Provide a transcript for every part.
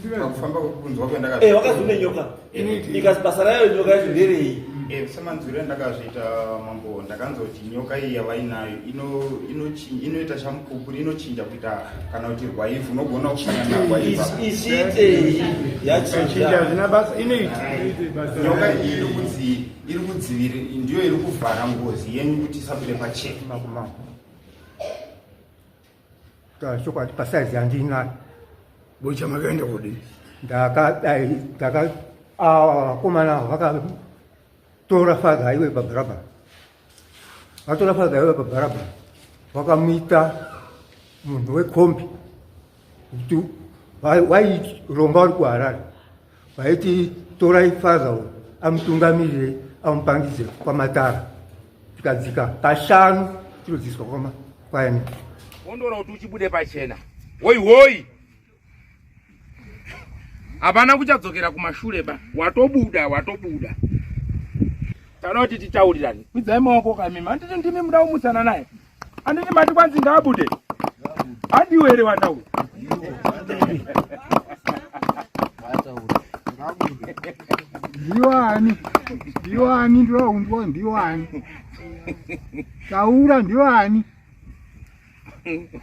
Kufamba kunzwa kwenda wakazune nyoka. Ikasipasara yayo nyoka yacho nderei. Semanzwire ndakazviita mambo ndakanzoti nyoka iyi yavainayo inoita chamukukuri inochinja kuita kana kuti rwaifu unogona kushanya narwaifa Isiitei yachinja zvina basa inoita nyoka iyi iri kudzivira ndiyo iri kuvhara ngozi yenyu kuti isabude pachena makumama chokwadi pasaizi handinayo bocha makaenda kudi vakomana vakatora fadha iwe pabharabhara vatora fadha iwe pabharabhara vakamuita munhu wekombi kuti vaironga uri kuharare vaiti torai fadha uyu amutungamirire amupangidze kwamatara tikadzika kashanu tirodziswa kwaene ondora kuti uchibude pachena hoi hapana kuchadzokera kumashure ba watobuda kana kuti titaurirani kwidzai maoko kamima handiti ndimi muda kumutsana naye handiti mati kwanzi ngaabude handiwe here wataura ndiwani ndiwaunzwa ndiwani taura ndiwani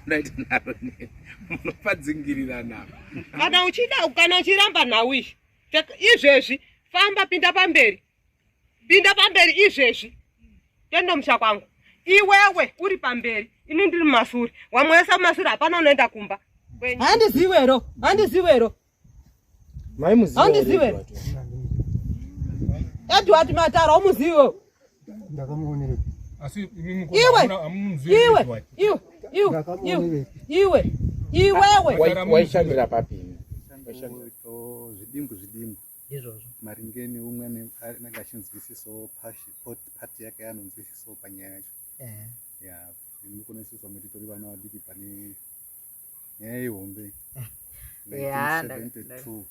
ndaita naro munopadzingirira navo kana uchiramba nhau izvi izvezvi famba pinda pamberi izvezvi tendomusha kwangu iwewe uri pamberi ini ndiri mumashure wamwesa mumashure hapana unoenda kumba handiziwero handizivero edward matara umuzivo ndakamuonere iwewe waishandira papini zvidimbu izvozvo maringe neumwe anenge achinzwisisawo pati yake anonzwisisawo panyaya yacho mukunoisiswa kuti tori vana vadiki pane nyaya yehombe 1972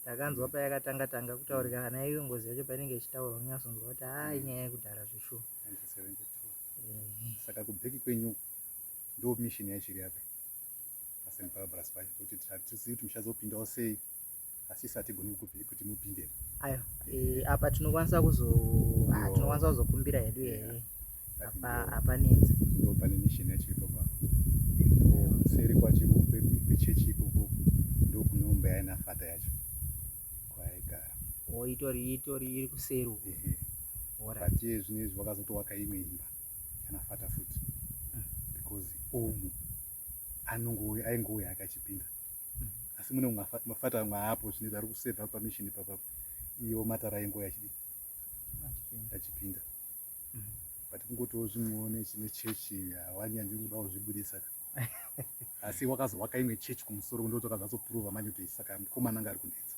ndakanzwa payakatanga kutaurika kana iyo ngozi yacho painenge ichitaurwa unyasonzwa kuti inyaya yekudhara zvishuwa 1972 saka kubheki kwenyu ndo mishini yachiri apa paSt Barbara Splash kuti hatizivi kuti muchazopindawo sei asi satigoni kuti mupinde ayo apa tinokwanisa kuzokumbira hedu apa nenze ndo pane mishini yachiripo pa seri kwacho kwechechi ikoko ndo kunomba yana fata yacho kwaigara itori iri kuseru pati zvinezvi wakazotowaka imwe imba yanafata futi because umu aingowe akachipinda asi mune mafata maapo zvinoita ari kusevha pamishini papapo iyo matara aingowe achipinda but kungotiwo zvimwewo nechechi hawani handinoda kuzvibudisa asi wakazowaka imwe chechi kumusoro ndotokazatopuruvha manje kuti saka mukomana anga ari kunetsa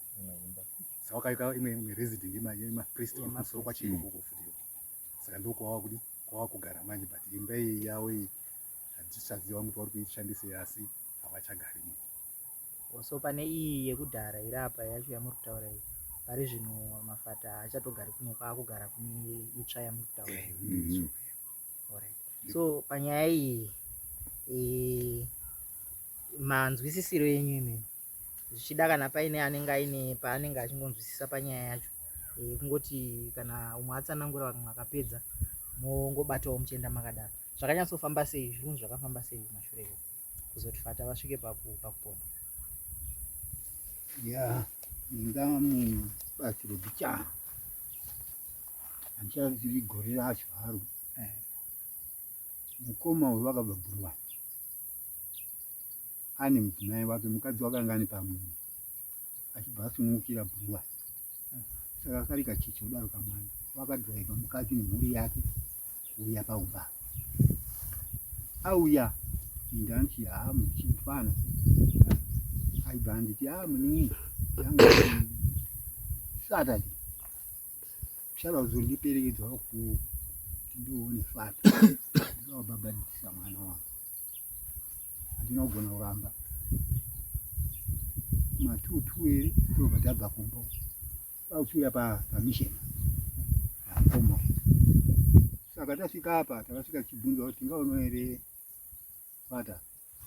saka wakaika imwe resident yemapriest kumusoro kwachikokoko futiwo saka ndokwava kugara manje but imba iyi yavo iyi hatichaziva kuti vari kuishandisei asi havachagarimo so pane iyi yekudhara iri apa yacho yamuri kutaura iyi pari zvino mafata haachatogari kuno kwaakugara kune itsva yamuri kutaura iyi so panyaya iyi manzwisisiro yenyu imeni zvichida kana paine anenge aine paanenge achingonzwisisa panyaya yacho kungoti kana umwe atsanangura vamwe akapedza mongobatawo muchienda makadaro zvakanyatsofamba sei zvinhu zvakafamba sei mashure kuzoti fata vasvike pakupona ndamubasi rebicha handichazivi gore racho haro mukoma uyu wakabva Bhuruwani ane mudzimai wake mukadzi wakanga ane pamwe achibva asunungukira Bhuruwani saka akarika chicho kudaro kamwana wakadhiraivha mukadzi nemhuri yake kuuya paumba auya indanti muchifana aibva anditi munini Saturday uchada kuzondiperekedzwa kuti ndione fata ndinobhabhadhisa mwana wangu handina kugona kuramba matutu ere tobva tabva kumba pauchiuya pamisheni yakoma saka tasvika apa takasvika tichibvunza kuti tingaono ere fata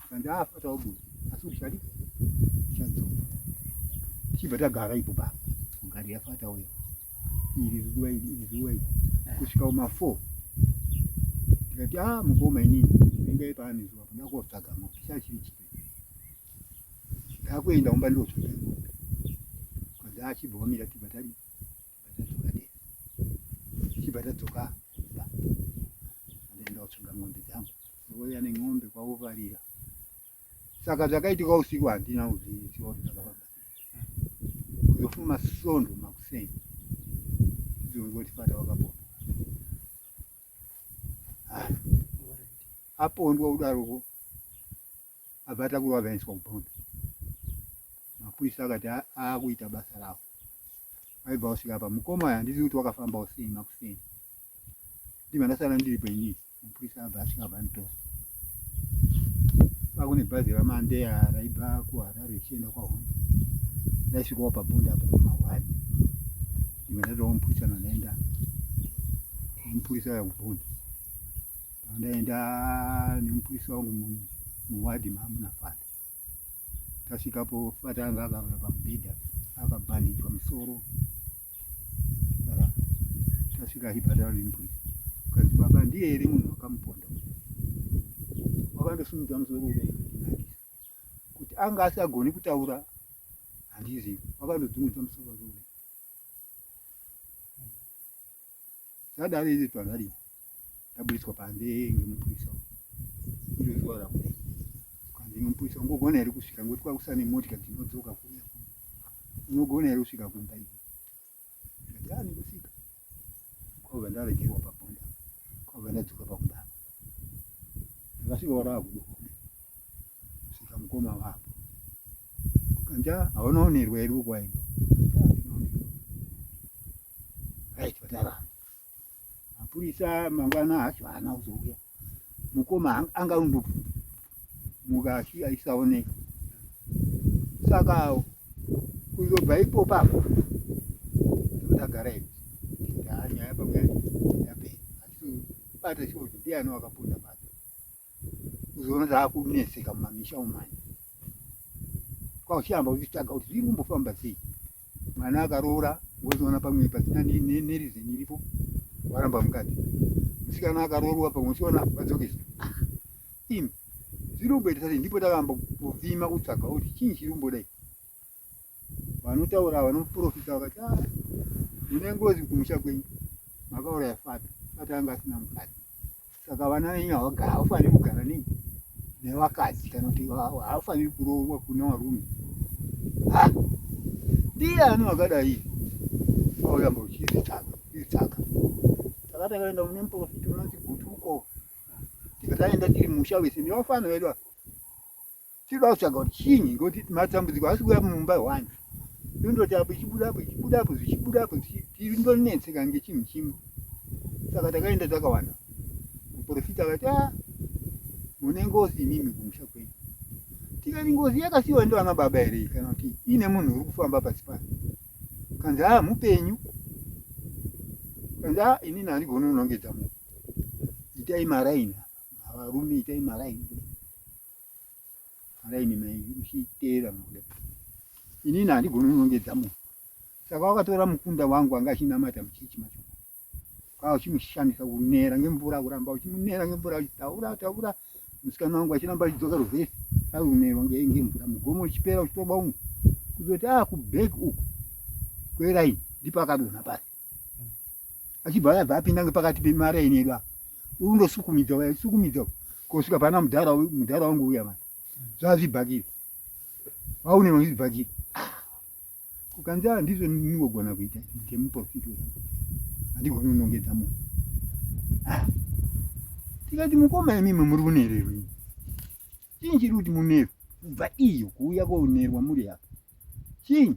kandi fata wabuda asi uchadzoka tichibva tagara ipo baba kugari yafata uyo iri zuwa iri kusvika kuma4 tikati mukoma inini ingai paani zuva kuda kotsvaga ng'ombe chachiri chipe ndakuenda kumba ndotsvaga ng'ombe kwanza achibva wamira tibva tadzoka dera tichibva tadzoka andaenda kutsvaga ng'ombe dzangu ouya neng'ombe kwauvarira saka zvakaitika usiku handina kuziva kuti zvakafamba kuzofuma sondo makuseni ndoti wakapondwa apondwa kudaroko abva takurwa vaiswa kuponda mapurisa akati akuita basa ravo vaibva vasvika apa mukoma uyu handisi kuti wakafamba usei makuseni ndibva ndasara ndiripo inini mapurisa abva asvika abva kune bhazi ramandeya raibva kuharare richienda kwahondo raisvikawo pabonda apa pama1 ndibva ndatowo mupurisa nandaenda nemupurisa yakubonda ndaenda nemupurisa wangu muwadhi mamunafata tasvikapo fata anga akarara pamubhedha akabhandijwa musoro tasvika achibhadhara nemupurisa kanzi baba ndiye here munhu wakamuponda wakandosimudza musoro kudai kuti anga asagoni kutaura handizivi wakandodzungudza musoro wake kudai zvadaro izvi twazari taburiswa panze ngemupurisa iro zuva rakudai kanzi mupurisa ungogona here kusvika ngekuti kwakusane motika dzinodzoka kuya unogona here kusvika kumba ivi ati nikusvika kwabva ndaregerwa pabonda kwabva ndadzoka pakumba ndakasvika waraakudoko kusvika mukoma wapo kanja haunaonerwa here ukwaenda right vatarama mapurisa mangwana hacho haana kuzouya mukoma anga undomuka aisaoneka saka kuzobva ipopo apo totagara ivi nyaya pamweni yapera asi bata chivocho ndiani wakaponda bata kuzoona taakuneseka mumamisha umani kwauchiamba uchitsvaga kuti zviri kumbofamba sei mwana akaroora wozoona pamwe pasina nerizini iripo waramba mukadzi musikana akaroorwa pamwe uchiona vadzokesa imi zviri kumboita sei ndipo takamba kuvhima kutsvaga kuti chii chiri kumbodai vanotaura vanoprofita vakati mune ngozi kumusha kwenyu makauraya fata anga asina mukadzi saka vana venyu havafaniri kugara nevakadzi kana kuti havafaniri kuroorwa kuna varume ndiani vakadai vauyamba uchizvitsvaga saka takaenda mune muprofita unonzi gutuko tikataenda tiri musha wese nevafana vedu tinoda kutsvaga kuti chinyi ngekuti matambudziko asi kuya mumba 1 ndondoti apo ichibudapo zvichibudapo tirindonetseka ngechinhu chimwe saka takaenda takawanda muprofita akati mune ngozi imimi kumusha kwenyu tikati ngozi yakasiyiwa ndivana baba here kana kuti ine munhu uri kufamba pasi pano kanzi mupenyu kanzi inini handigoni kunongedza munhu itai maraini varume itai maraini muchiteera muda inini handigoni kunongedza munhu saka wakatora mukunda wangu anga achinamata muchechi macho kwava uchimushandisa kunera ngemvura kuramba uchimunera ngemvura uchitaura musikana wangu achiramba achidzoka ruvhesi aunerwa ngemvura mugomo uchipera uchitoba umwe kuzoti kubheki uku kweraini ndipo akadonha pasi achibva abva apinda ngepakati pemaraini edu apa undosukumidza kusvika pana mudhara wangu uya mani zvazvibhakira vaunerwa ngezvibhakira kukanzi ndizvo ndinogona kuita ngemuprofita uyu handigoni kunongedza munhu tikati mukoma imimi muri kunererwei chii chiri kuti munerwa kubva iyo kuuya kounerwa muri apa chii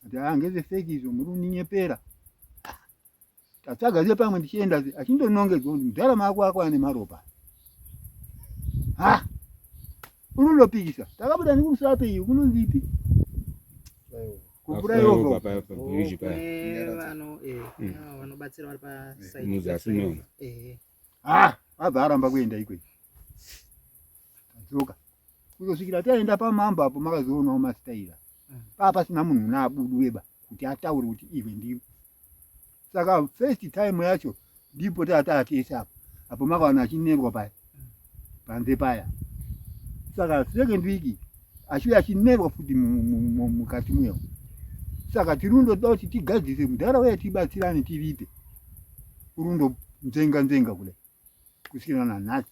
ati ngezvefeki izvo muri kuninyepera tatsvaga se pamwe ndichienda achindonongedzwa kuti mudhara mako akwana nemaropa unondopikisa takabuda nekusape iyo kunonzipi vanobatsira vari pasaidi abva aramba kuenda ikweyo tadzoka kuzosvikira taenda pamambo apo makazoonawo masitaira pasina munhu naabudu kuti ataure kuti iwe ndiwe. Saka first time yacho ndipo tatatesa apo makaona achinerwa panze paya. Saka second week ashuye achinerwa futi mukati mwewo. Saka tirundo kuti tigadzise muntaraunda tibatsirane tiripe urundo nzenga kule kusiyana nanhasi.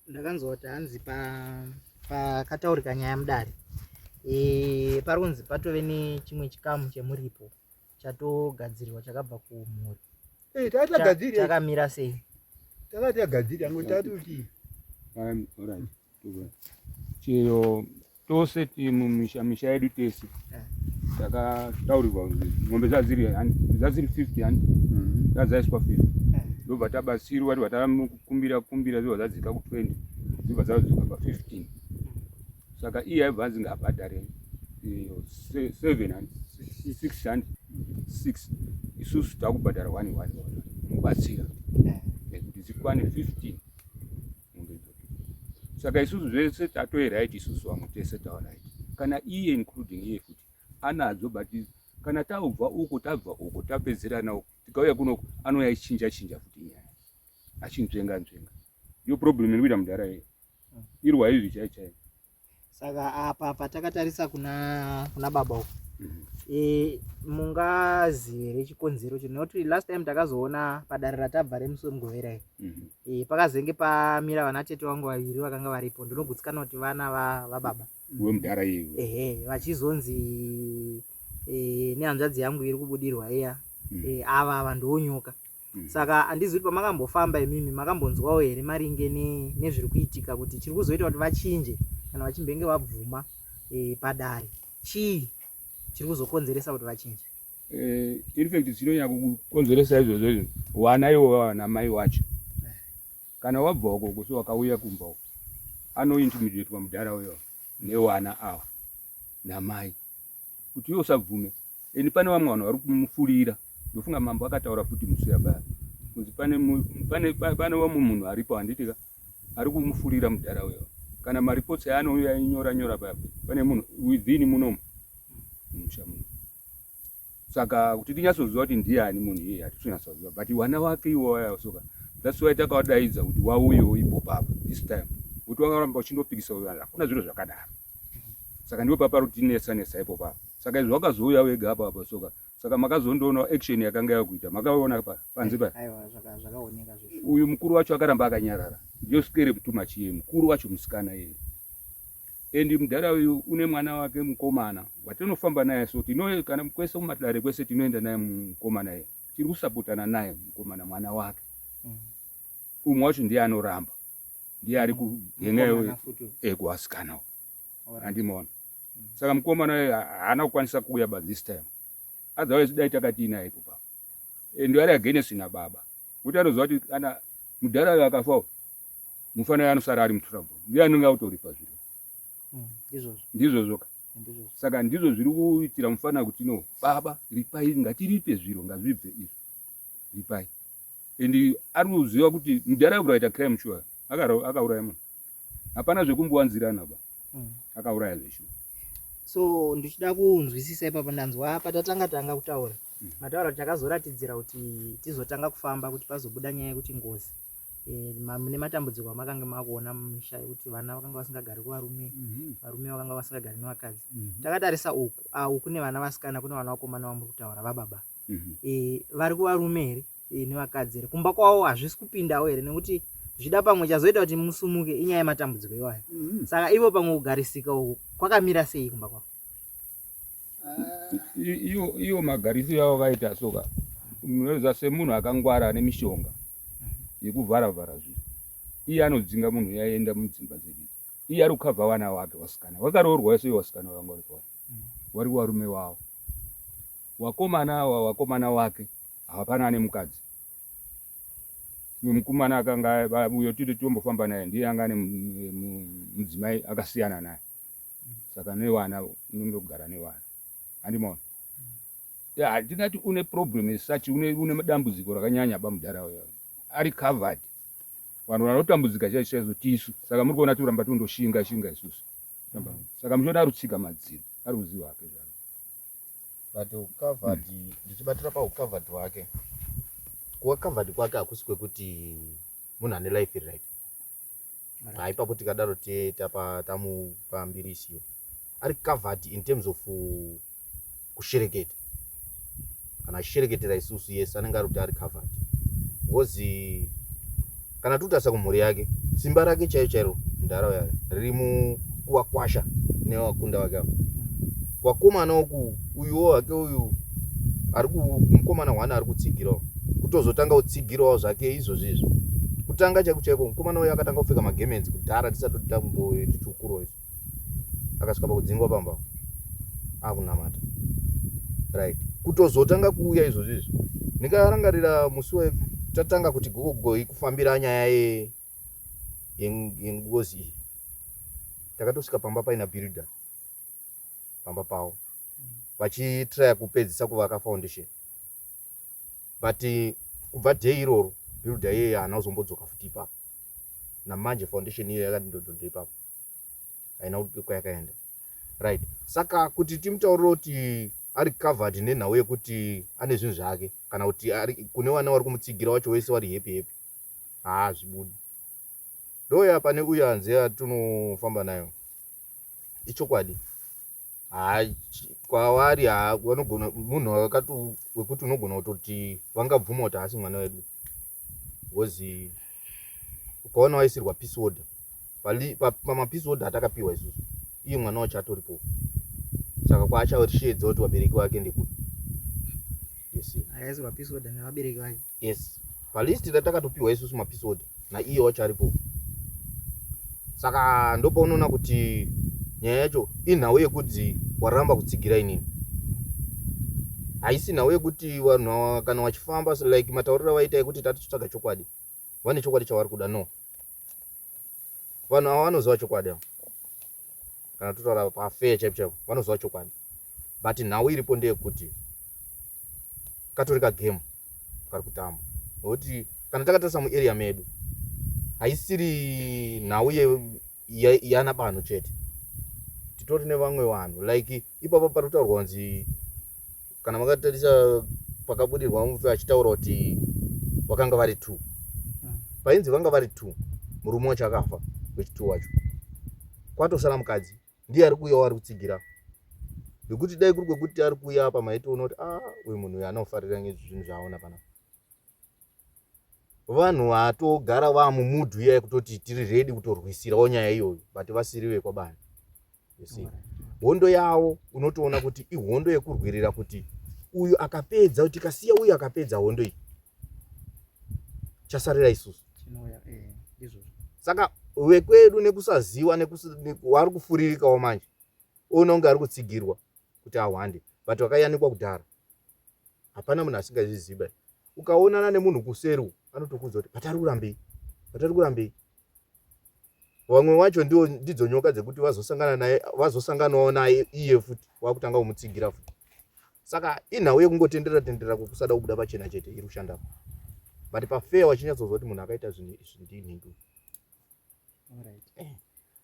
Ndakanzoti hanzi pakataurika nyaya mudare pari kunzi patove nechimwe chikamu chemuripo chatogadzirirwa chakabva kumhuri. Takamira sei? Takati agadzira ngoti tatuti chero tose misha yedu tese takataurirwa kuti ng'ombe zaziri 50 handi dzazaiswa 50 ndobva tabasirwa kuti vatarakumbira zibva zadzika ku20 zibva zadzoka pa15. Saka iye aibva anzi ngaabhadhare 606 isusu takubhadhara 1 mubatsira kuti zikwane 15. Saka isusu zvese tatoeraiti isusu vamwe tese taoraiti kana iye including iye futi anadzo but kana tabva uko tapedzerana uko tikauya kuno anoya ichinja futi nyaya achinzvenga iyo problem iri kuita mudhara iyi irwa izvi chaichai. Saka apa patakatarisa kuna baba uko mungazive rechikonzero chino nekuti last time takazoona padare ratabva remusomugovera pakazenge pamira vana tete vangu vaviri vakanga varipo ndinogutsikana kuti vana vababa wemudhara iyi vachizonzi nehanzvadzi yangu iri kubudirwa iya ava ndonyoka. Saka handizi kuti pamakambofamba imimi makambonzwawo here maringe nezviri kuitika kuti chiri kuzoita kuti vachinje kana vachimbenge vabvuma padare chii chiri kuzokonzeresa kuti vachinje? In fact chinonyanya kukonzeresa izvozvo wana iwo namai wacho kana wabva uko so wakauya kumba uko anointimidatewa mudhara uyo newana ava namai kuti iwo usabvume. Pane vamwe vanhu vari kumufurira. Ndofunga mambo akataura futi musuya paya kuti pane vamwe munhu aripo handitika ari kumufurira mudhara uyo. Kana maripotsi aanouya inyora paya pane munhu within munomu mumusha muno. Saka kuti tinyatsoziva kuti ndiani munhu iye hatitonatsoziva but wana wake iwoya. Soka that's why takawadaidza kuti wauyewo ipo papa this time kuti wakaramba uchindopikisa hakuna zviro zvakadaro. Saka ndipo papa rutinetsa ipo papa. Saka izvo wakazouya wega apa saka makazondoona action yakanga yakuita makaona panze pa zvakaoneka zvizvo. Uyu mukuru wacho akaramba akanyarara ndio scare too much iye mukuru wacho musikana iye. Endi mudhara uyu une mwana wake mukomana watinofamba naye so kana kwese mumadare kwese tinoenda naye mukomana iye tiri kusapotana naye mukomana mwana wake. Umwe wacho ndiye anoramba ndiye ari kugengeyo kuasikana andimona. Saka mukomana haana kukwanisa kuuya by this time otherwise dai takati inaye ipo papa ndio ari against na baba kuti anoziva kuti kana mudhara uyu akafawo mufanira anosara ari mutrabhu ndiye anenge autoripa zviro ndizvozvoka. Saka ndizvo zviri kuitira mufanira kuti no baba ripai ngatiripe zviro ngazvibve izvi ripai. Endi ari kuziva kuti mudhara uraita crime sure akauraya munhu hapana zvekumbowanzirana ba akauraya zveshu. So ndichida kunzwisisa ipapo ndanzwa patatanga kutaura mataura kuti takazoratidzira kuti tizotanga kufamba kuti pazobuda nyaya yekuti ngozi mune matambudziko amakanga makuona mumisha yekuti vana vakanga vasingagari kuvarume varume vakanga vasingagari nevakadzi. Takatarisa uku kune vana vasikana kune vana vakomana vamuri kutaura vababa vari kuvarume here nevakadzi here kumba kwavo hazvisi kupindawo here nekuti zvida pamwe chazoita kuti musumuke inyaya yematambudziko iwayo. Saka ivo pamwe kugarisika uku kwakamira sei kumba kwavo? Iyo magarisiro avo vaita soka munoza semunhu akangwara ane mishonga yekuvhara zvinhu iye anodzinga munhu yaenda mudzimba dzedu. Iye ari kukavha vana vake vasikana vakaroorwa wese vasikana vakanga vari pano vari kuvarume wavo. Wakomana wake hapana ane mukadzi. Mukomana akanga uyo titi tombofamba naye ndiye anga ane mudzimai akasiyana naye. Saka nevana unondogara nevana handimona. Hatingati une problem such une dambudziko rakanyanya pamudhara uyo ari covered vanhu vanotambudzika chaizvo tisu, saka muri kuona turamba tondoshinga isusu. Saka muchiona arutsika madziro, ari ruzivo hwake zvaro. But ukavhad ndichibatira paukavhad hwake, kuwa covered kwake hakusi kwekuti munhu ane life right. Haipapo tikadaro tamupambirisiyo ari covered in terms of kushereketa. Kana ashereketera isusu yese anenge ari kuti ari covered. Because kana tutasa kumhuri yake, simba rake chairo munharaunda riri mukuvakwasha nevakunda vake avo. Wakomana uku uyuwo hake uyu mukomana hwana ari kutsigirawo, kutozotanga utsigirawo zvake izvozvizvo. Kutanga chaiko mukomana uyu akatanga kupfeka magemenzi kudhara tisati tichikurawo izvo, akasvika pakudzingwa pamba akunamata, right. Kutozotanga kuuya izvozvizvo, ndikarangarira musi tatanga kuti gogoi kufambira nyaya yengozi iyi, takatosvika pamba paina builder pamba pavo vachitraya kupedzisa kuvaka foundation, but kubva dhei iroro builder yeye haana kuzombodzoka futi ipapo. Namanje foundation iyo yakandodonda ipapo, haina kuti kwayakaenda, right. Saka kuti timutaurire kuti ari covered nenhau yekuti ane zvinhu zvake, kana kuti kune vana vari kumutsigira wacho wese vari happy, zvibudi. Ndoya pane uyu hanze atinofamba nayo, ichokwadi. Kwavari vanogona munhu wekuti unogona kutoti vangabvuma kuti haasi mwana wedu, because ukaona waisirwa peace order pamapeace order atakapiwa isusu, iye mwana wacho atoripo, saka kwaachashedza kuti vabereki vake ndekuti. Akaisirwa peace order nevabereki vake. Yes, palist ratakatopiwa isusu mapeace order naiye wacho aripo. Saka ndopaunoona kuti nyaya yacho inhau yekuti waramba kutsigira inini, haisi nhau yekuti vanhu kana vachifamba like matauriro vaita ekuti tatitsvaga chokwadi, vane chokwadi chavari kuda. No, vanhu ava vanoziva chokwadi, kana totaura pafair chaipo vanoziva chokwadi, but nhau iripo ndeyekuti katorika game kari kutamba, nokuti kana takatarisa muarea medu haisiri nhau yana banhu chete, titori nevamwe vanhu like ipapo pari kutaurwa kunzi, kana makatarisa pakabudirwa mufe achitaura kuti vakanga vari 2, painzi vanga vari 2, murume wacho akafa wechi2 wacho, kwatosara mukadzi ndiye ari kuuya ari kutsigira, nekuti dai kuri kwekuti ari kuuya apa maitoona kuti uyu munhu uyu anofarira ngezvinhu zvaaona panapa. Vanhu vatogara vamumudhu iya yekutoti tiri ready kutorwisirawo nyaya iyoyo, but vasiri vekwabani. Hondo yavo unotoona kuti ihondo yekurwirira kuti uyu akapedza, kuti tikasiya uyu akapedza hondo iyi chasarira isusu. Saka vekwedu nekusaziva vari kufuririkawo manje, ona unge ari kutsigirwa kuti ahwande, but vakayanikwa kudhara hapana munhu asingazviziva. Ukaonana nemunhu kuseri anotokuudza kuti patari kurambei. Vamwe vacho ndidzo nyoka dzekuti vazosanganawo naye iye futi wakutanga kumutsigira futi. Saka inhau yekungotenderera kusada kubuda pachena chete iri kushandapo, but pafair wachinyatsozwa kuti munhu akaita zvinhu izvi ndinhingi.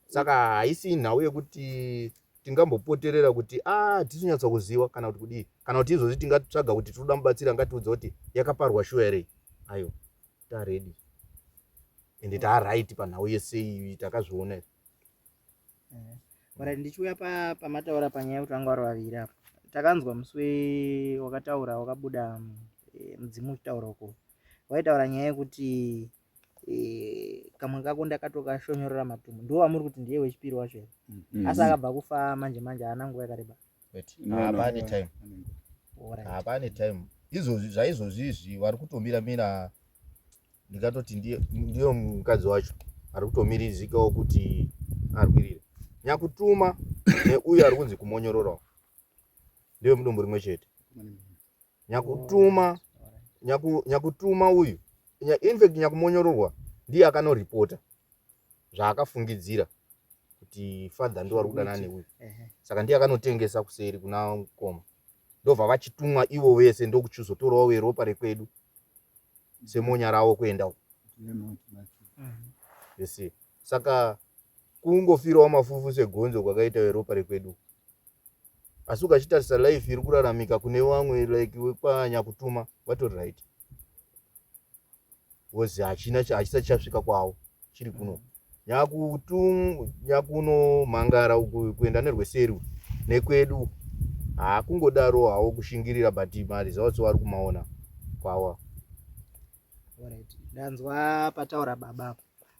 Saka haisi nhau yekuti tingambopoterera kuti tisinyatsa kuziva kana kuti kudii, kana kuti izvozvi tingatsvaga kuti tinoda mubatsira ngatiudza kuti yakaparwa shuwa here. Ayo taredi ende taaright panhau yese iyi takazviona. Ndichiuya pamataura panyaya yekuti vanga vari vaviri apa, takanzwa musi wakataura wakabuda mudzimu uchitaura uko, waitaura nyaya yekuti kamwe kako ndakatokashonyorora matumbu, ndo wamuri kuti ndiye wechipiri wacho here, asi akabva kufa manje haana nguva yakareba. Hapane time izvozvi zvaizvozvizvi vari kutomiramira, ndikatoti ndiyo mukadzi wacho ari kutomirizikawo kuti arwirire. Nyakutuma neuyu ari kunzi kumonyororawo ndiyo mudumbu rimwe chete. Nyakutuma uyu, in fact nyakumonyororwa ndiye akanoripota zvaakafungidzira kuti father ndo ari kudanana neuyu, saka ndiye akanotengesa kuseri kuna mukoma, ndobva vachitumwa ivo vese ndokuchizotorawo weropa rekwedu semonyarawo kuendawo. Yesi. Saka kungofirawo mafufu segonzo kwakaita ropa rekwedu. Asi ukachitarisa life iri kuraramika kune vamwe like wekwanyakutuma vatori right. Wozi hachisati chasvika kwavo chiri kuno. Nyakuno Mangara kuenda nerweseri nekwedu hakungodaro hawo kushingirira but mari zvavo vari kumaona kwawa. Alright. Ndanzwa pataura baba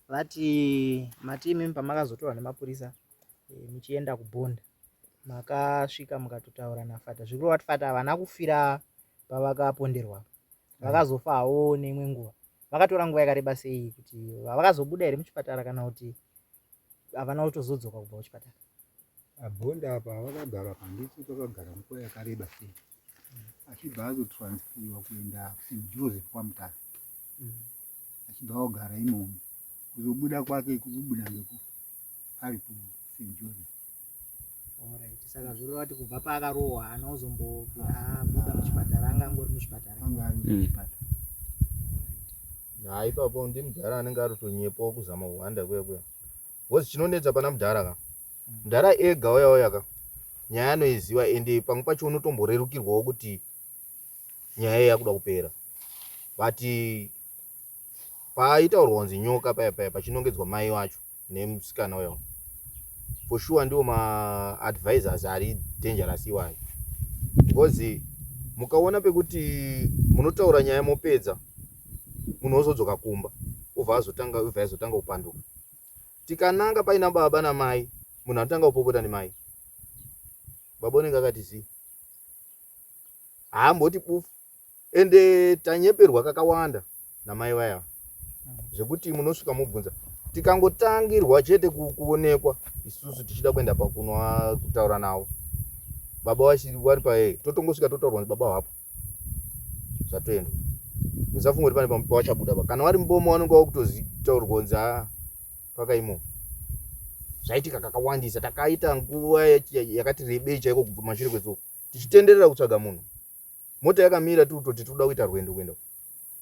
vati matimi pamakazotorwa nemapurisa muchienda kubhonda makasvika mukatotaura naFata. Zvikuru vati Fata havana kufira pavakaponderwa, vakazofawo neimwe nguva. Vakatora nguva yakareba sei kuti vakazobuda here muchipatara kana kuti havana kutozodzoka kubva kuchipatara? Abhonda apa vakagara panditi vakagara nguva yakareba sei. Achibva azotransferiwa kuenda St. Joseph kwaMutare. Achibva kugara imomo. Kuzobuda kwake kubuda ngekufa ari kuSt. Joseph. Alright. Saka zviri vati kubva paakarohwa haana kuzombobuda muchipatara, angangori muchipatara. Anga ari muchipatara. Ipapo ndi Mudhara anenge ari kutonyepawo kuzama kuhanda kuya. Wozi chinonetsa pana Mudhara ka. Mudhara ega oya nyaya anoiziva ende pamwe pacho unotomborerukirwawo kuti nyaya yakuda kupera. But paitaurwa kunzi nyoka paya pachinongedzwa mai wacho nemusikana uyo. For sure ndiwo ma-advisors ari dangerous iwayo. Because mukaona pekuti munotaura nyaya mopedza munozodzoka kumba ubva azotanga kupanduka. Tikananga paina baba namai munhu anotanga kupopota nemai. Baba unenge akati zii haamboti bufu ende tanyeperwa kakawanda namai vaya zvekuti munosvika mubvunza tikangotangirwa chete kuonekwa isusu tichida kuenda pakunwa kutaura navo baba wari pae totongosvika totaurwa kuti baba wapo zvatoenda. Musafunga kuti pane pawachabuda pa kana wari mbomo wanenge wakutozitaurwa kunzi pakaimo zvaitika kakawandisa. Takaita nguva yakati rebei chaiko kubva mashure kwetsoka tichitenderera kutsvaga munhu. Mota yakamira toti toda kuita rwendo kuenda.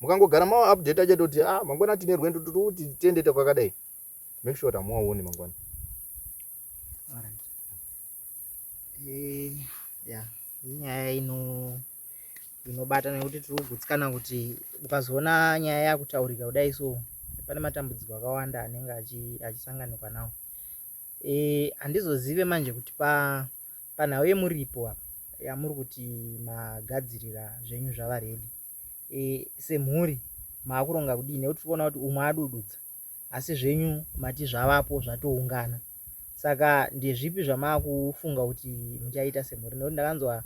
Mukangogara mawa update achatoti mangwana tine rwendo toti tiendete kwakadai. Make sure tamuwaone mangwana. Alright. Yeah, inyaya inobata nekuti tiri kugutsikana kuti ukazoona nyaya yakutaurika kudai so pane matambudziko akawanda anenge achisanganikwa nawo. Handizozive manje kuti panhau yemuripo apa yamuri kuti magadzirira zvenyu zvava redi semhuri maakuronga kudii, nekuti tikuona kuti umwe adududza asi zvenyu mati zvavapo zvatoungana. Saka ndezvipi zvamaakufunga kuti muchaita semhuri? Nekuti ndakanzwa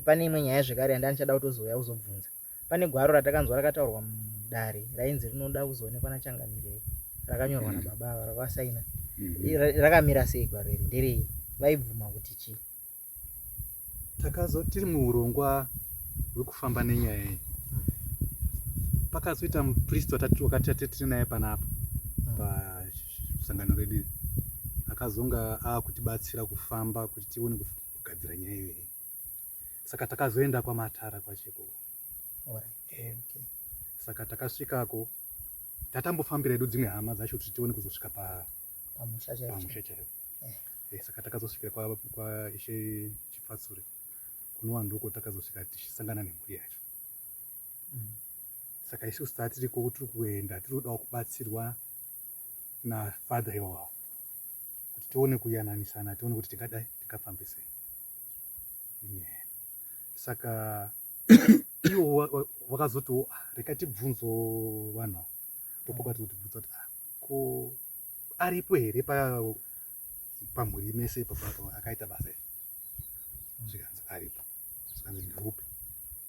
pane imwe nyaya zvekare yandandichada kutozouya kuzobvunza. Pane gwaro ratakanzwa rakataurwa mudare rainzi rinoda kuzoonekwa nachangamire rakanyorwa nababa rakasaina. Rakamira sei gwaro iri? Nderei? Vaibvuma kuti chii? Tiri muurongwa hwekufamba nenyaya iyi. Pakazoita mupristi wakati tiri naye panapa pasangano redu akazonga akutibatsira kufamba kuti tione kugadzira nyaya iyoyi. Saka takazoenda kwaMatara kwacheko. Okay. Saka takasvikako tatambofambira edu dzimwe hama dzacho kuti tione kuzosvika pamusha chaipo. Saka takazosvikira kwa Ishe Chipatsure kunova ndoko takazosvika tichisangana nemhuri yacho. Saka isusu tatiriko tiri kuenda tiri kuda kubatsirwa nafadha iwawo kuti tione kuyananisana tione kuti tingadai tingafambe sei nenyaya. Saka iwo wakazoti reka tibvunzo vanhu topoka totibvunza kuti ko aripo here pamhuri mese ipapo akaita basa iri? Zvikanzi aripo. Zvikanzi ndiupi?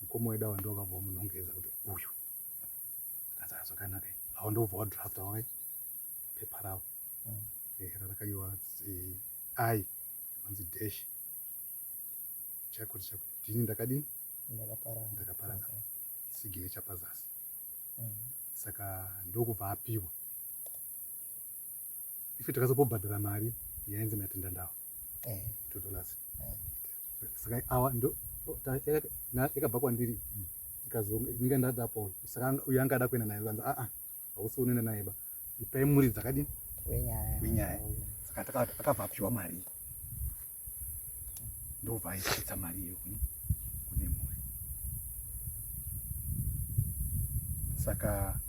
Mukoma wedu awa ndokabva munongeza kuti uyu. Zvikanzi zvakanaka awo ndobva wadrafta waye pepa ravo rakakanyorwa I wanzi dash chakoti ndini ndakadini ndakaparadza sigine chapazasi. Saka ndokubva apiwa ife takazobhadhara mari yainzi matenda ndawo $2. Saka awa ndo yakabva kwandiri ikazonga ndadapo. Saka uyu angada kuenda naye kanzi hausi unoenda naye ba iprimary dzakadini wenyaya saka akabva apiwa mari ndobva aisvitsa mari iyo kune mhuri. Saka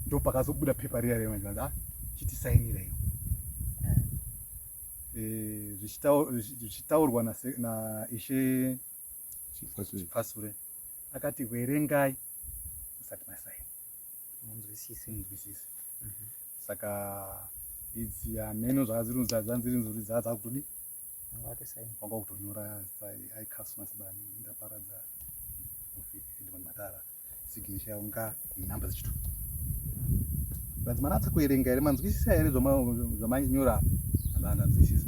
ndo pakazobuda pepa riya remanzi chitisainira iyo zvichitaurwa naishe Chipasure akati verengai musati masaini munzwisise. Saka idzi hameno zvakazirunza dzanzirinzuri dzakutodi wanga kutonyora aikasuna sibani ndaparadza Edmund Matara signature yaunga inamba zichitu vanzi manatsa kuerenga here manzwisisa here zvamanyora andanzwisisa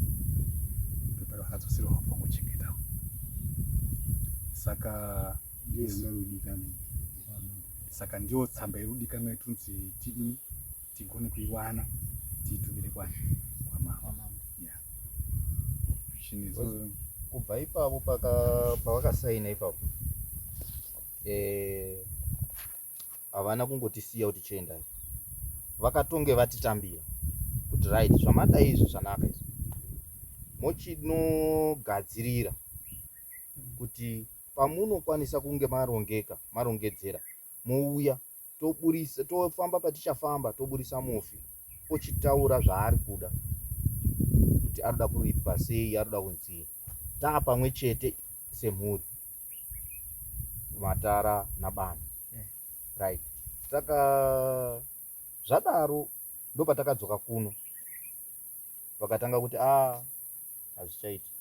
pepa rakadzosirwa pangochengeta. Saka ndiyo tsamba yerudikanwa yetunzi tidini tigone kuiwana tiitumire kwamama. Kubva ipapo pavakasaina ipapo havana kungotisiya kuti chiendai, vakatonge vatitambira kuti right zvamadai izvi zvanaka izvi mochinogadzirira kuti pamunokwanisa kunge marongedzera mouya tofamba patichafamba toburisa mufi ochitaura zvaari kuda kuti arikuda kuripwa sei, arikuda kunzii, pamwe chete semhuri Matara naBani right. Saka zvadaro ndo patakadzoka kuno vakatanga kuti hazvichaiti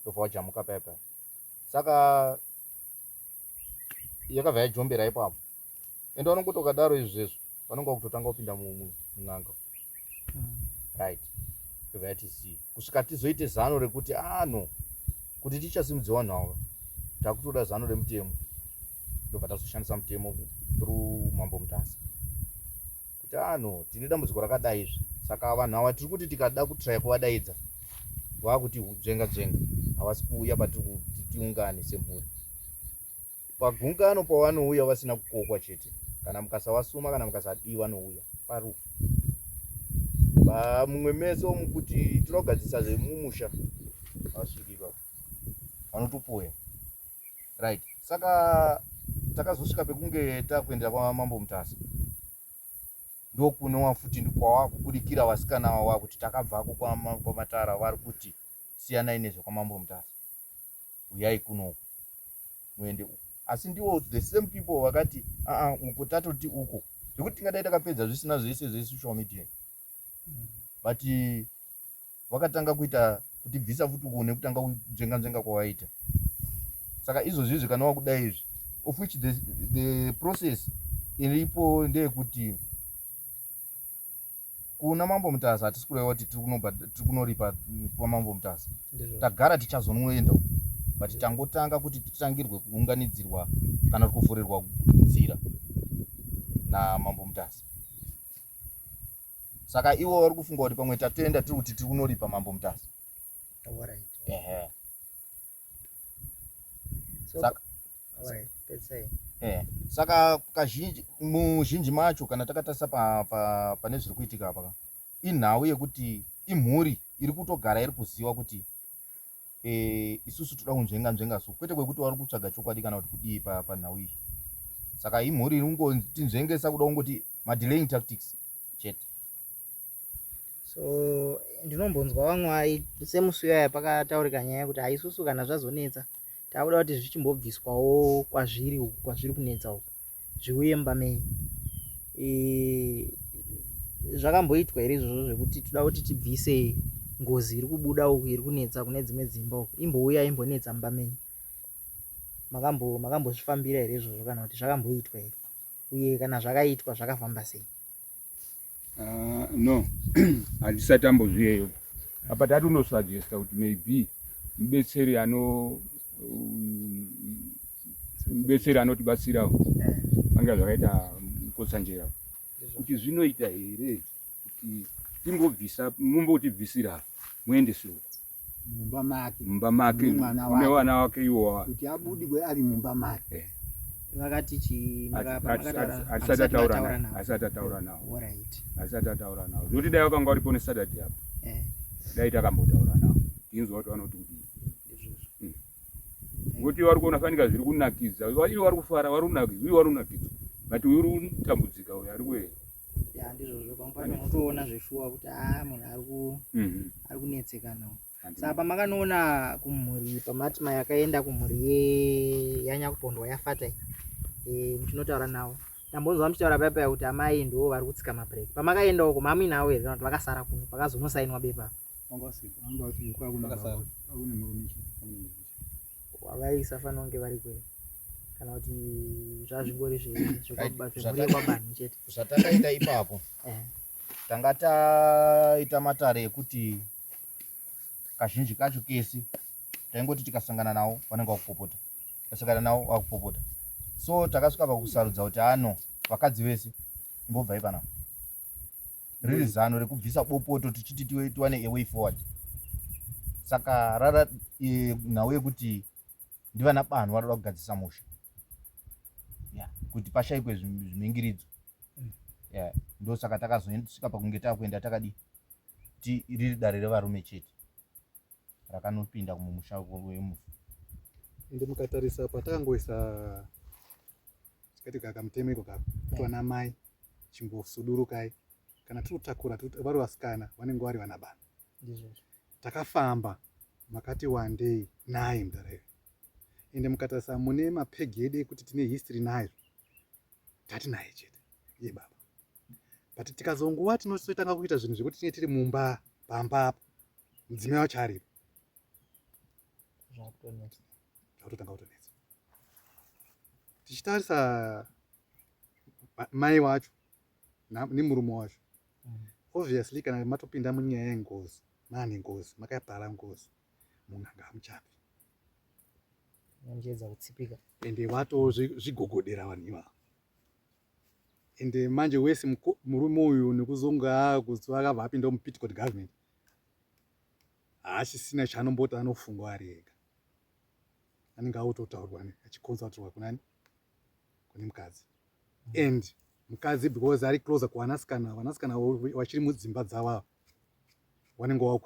ndobva wajamuka paipai. Saka yakabva yajombera ipapo ende vanongoti ukadaro izvezvo vanonga kutotanga kupinda mun'anga right. Ndobva yatisiya kusvika tizoite zano rekuti no kuti tichasimudziwa nhava takutoda zano remutemo, ndobva tazoshandisa mutemo through Mambo Mutasa kuti no tine dambudziko rakadai izvi. Saka vanhu ava tiri kuti tikada kutrai kuvadaidza vakuti dzvenga havasi kuuya patiri kuti tiungane semhuri. Pagungano pavanouya vasina kukokwa chete, kana mukasavasuma kana mukasadiwa vanouya parufu mumwe meso mukuti tinogadzisa zvemumusha vasviki ipapo vanotopoya right. Saka takazosvika pekunge takuendera kwaMambo Mutasa ndokunowa futi kwawakubudikira vasikana vava kuti takabvako kwaMatara vari kuti siyanai nezvekwaMambo Mutasa, uyai kunoku muende uku. Asi ndiwo the same people vakati uko tatoti uko ndekuti tingadai takapedza zvisina zvese zvesocial media but vakatanga kuita kutibvisa futi uko nekutanga kudzvenga kwavaita. Saka izvozvi kana wakudai izvi of which the process iripo ndeyekuti kuna Mambo Mutasa hatisi kureva kuti tiri kunoripa kwaMambo Mutasa, tagara tichazonoenda but tangotanga kuti titangirwe kuunganidzirwa kana kuvhurirwa nzira naMambo Mutasa. Saka ivo vari kufunga kuti pamwe tatoenda tiri kuti tiri kunoripa Mambo Mutasa. Saka muzhinji macho kana takatarisa pane zviri kuitika apa inhau yekuti imhuri iri kutogara iri kuziva kuti isusu toda kunzvenga so kwete kwekuti vari kutsvaga chokwadi kana kuti kudii panhau iyi. Saka imhuri iri kungotinzvengesa kuda kungoti madelaying tactics chete. So ndinombonzwa vamwe semusi uyaya pakataurika nyaya yekuti haisusu kana zvazonetsa takuda kuti zvichimbobviswawo kwazviri kunetsa uku zviuye mbamei. Zvakamboitwa here izvozvo zvekuti toda kuti tibvise ngozi iri kubuda uku iri kunetsa kune dzimwe dzimba uku imbouya imbonetsa mbamei? Makambozvifambira here izvozvo kana kuti zvakamboitwa here, uye kana zvakaitwa zvakafamba sei? No handisati ambozviyeyo apa tatonosugesta kuti maybe mubetseri anotibatsirawo vanga zvakaita Mukosanjera kuti zvinoita here kuti mumbotibvisira muende soko mumba make une vana wake iwowa kuti abudirwe ari mumba make vakati asati ataura nawo zvokuti dai vakanga varipo nesaturday apo dai takambotaura nawo tinzwa kuti vanoti kudii ngokuti vari kuona fanika zviri kunakidza ivo vari kufara vari kunakidza uye vari kunakidzwa but uyu uri kutambudzika uyu ari kuenda ndizvozvo pamwe unotoona zveshuwa kuti munhu ari kunetseka nawo. Saka pamakanoona kumhuri pamati mayakaenda kumhuri yanyakupondwa yafata muchinotaura nawo tambonzwa muchitaura paya kuti amai ndo vari kutsika mabreak pamakaenda uko mami nawo here kuti vakasara kuno pakazonosainwa bepa wavaisafanira kunge vari kwere kana kuti zvazvingori zvekwabanhi chete zvatakaita ipapo tanga taita matare ekuti kazhinji kacho kesi taingoti tikasangana nawo vanenge vakupopota tasangana nawo vakupopota so takasvika pakusarudza kuti ano vakadzi vese imbobvai panapa riri zano rekubvisa bopoto tichiti tiwane a way forward. Saka rara nhau yekuti ndivana banhu vari kugadzisa musha kuti pashayikwe zvimingiridzo ndo saka takazosvika pakunge takuenda takadi riri dare revarume chete rakanopinda mumusha wemufu. Ende mukatarisa patangoisa tikati kakamutemeko kako kuti vana mai chimbosudurukai kana tinotakura vari vasikana vanenge vari vana bana takafamba makati one day naye mudarere ende mukatarisa mune mapegede ekuti tine history nayo tati naye chete iye baba but tikazonguva tinotanga kuita zvinhu zvekuti tinenge tiri mumba pamba apo mudzimai wacho aripo zvakutotanga kutonetsa tichitarisa mai wacho nemurume wacho obviously kana matopinda munyaya yengozi mane ngozi makapara ngozi munhu anga amuchapi njedza kutsipika ende wato zvigogodera vanhu ivavo ende manje wese murume uyu nekuzonga kuti vakabva apinda mupitcourt government haachisina chaanombota anofungwa ari ega anenge autotaurwa achikonsaturwa kunani kune mukadzi and mukadzi because ari closer kuvanasikana vanasikana vachiri mudzimba dzavo vanenge wava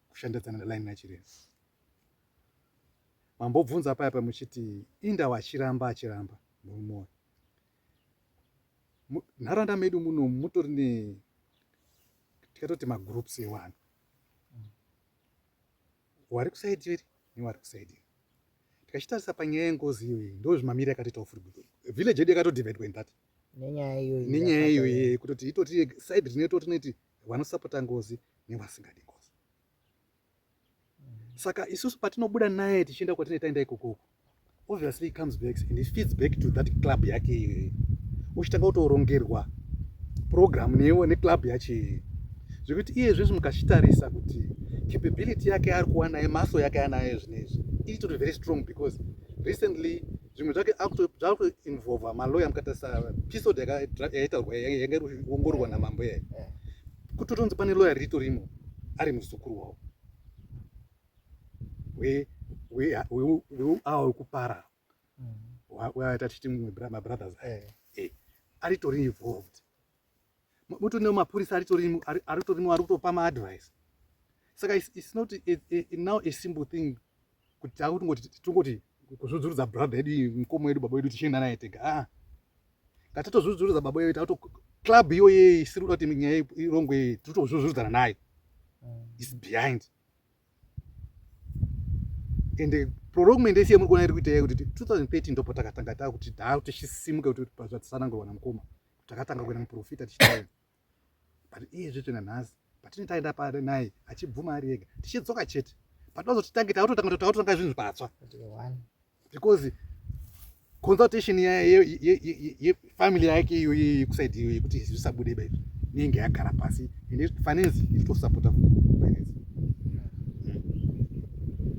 kushandidzana neline nachirema mambobvunza paya muchiti inda wachiramba murume wacho nharaunda medu muno mutori tikatoti magroups evanhu wari kusaidi iri newari kusaidi iri tikachitarisa panyaya yengozi iyoyi ndo zvimamiri yakatoitawo furigudu village yedu yakatodivhaidwa in that nenyaya iyoyi kutoti itoti side rinototineti vanosapota ngozi nevasingadi ngozi. Saka isusu patinobuda naye tichienda kwatinetaenda ikoko obviously it comes back and it feeds back to that club yake iyoyi uchitanga kutorongerwa program newo neclub yacho zvekuti iyezvezvi mukachitarisa kuti capability yake ari kuwana naye maso yake anayo zvinezvi iritori very strong because recently zvimwe zvake zvakuinvolva malawyer mukatarisa episode yaitaurwa yanga iriongororwa namambo yayo kutotonzi pane lawyer ritorimo ari muzukuru wavo awa wekupara waita tichiti mabrothers aritori involved mutonewo mapurisa aritorimo ari kutopa maadvice. Saka it's not now a simple thing kuti tongoti kuzvudzurudza brother yedu mukomo wedu baba wedu tichienda naye tega ngatatozvudzurudza baba yedu tato club iyoye isiri kuda kuti nyaya irongwe totozvuzvurudzana nayo is behind ende prolongment yese muri kuona iri kuita kuti 2013 ndopo takatanga takuti tichisimuka kuti zvatisanaangurwa namukoma takatanga kuenda muprofita tichitaura but iyezve tona nhasi patinotaenda pari naye achibvuma ari ega tichidzoka chete patinozotitange tautotanga zvinhu patsva because consultation yefamily yake iyo yekusaidi iyo yekuti zvisabude baizvi nenge yagara pasi ende finance irikutosapota finance.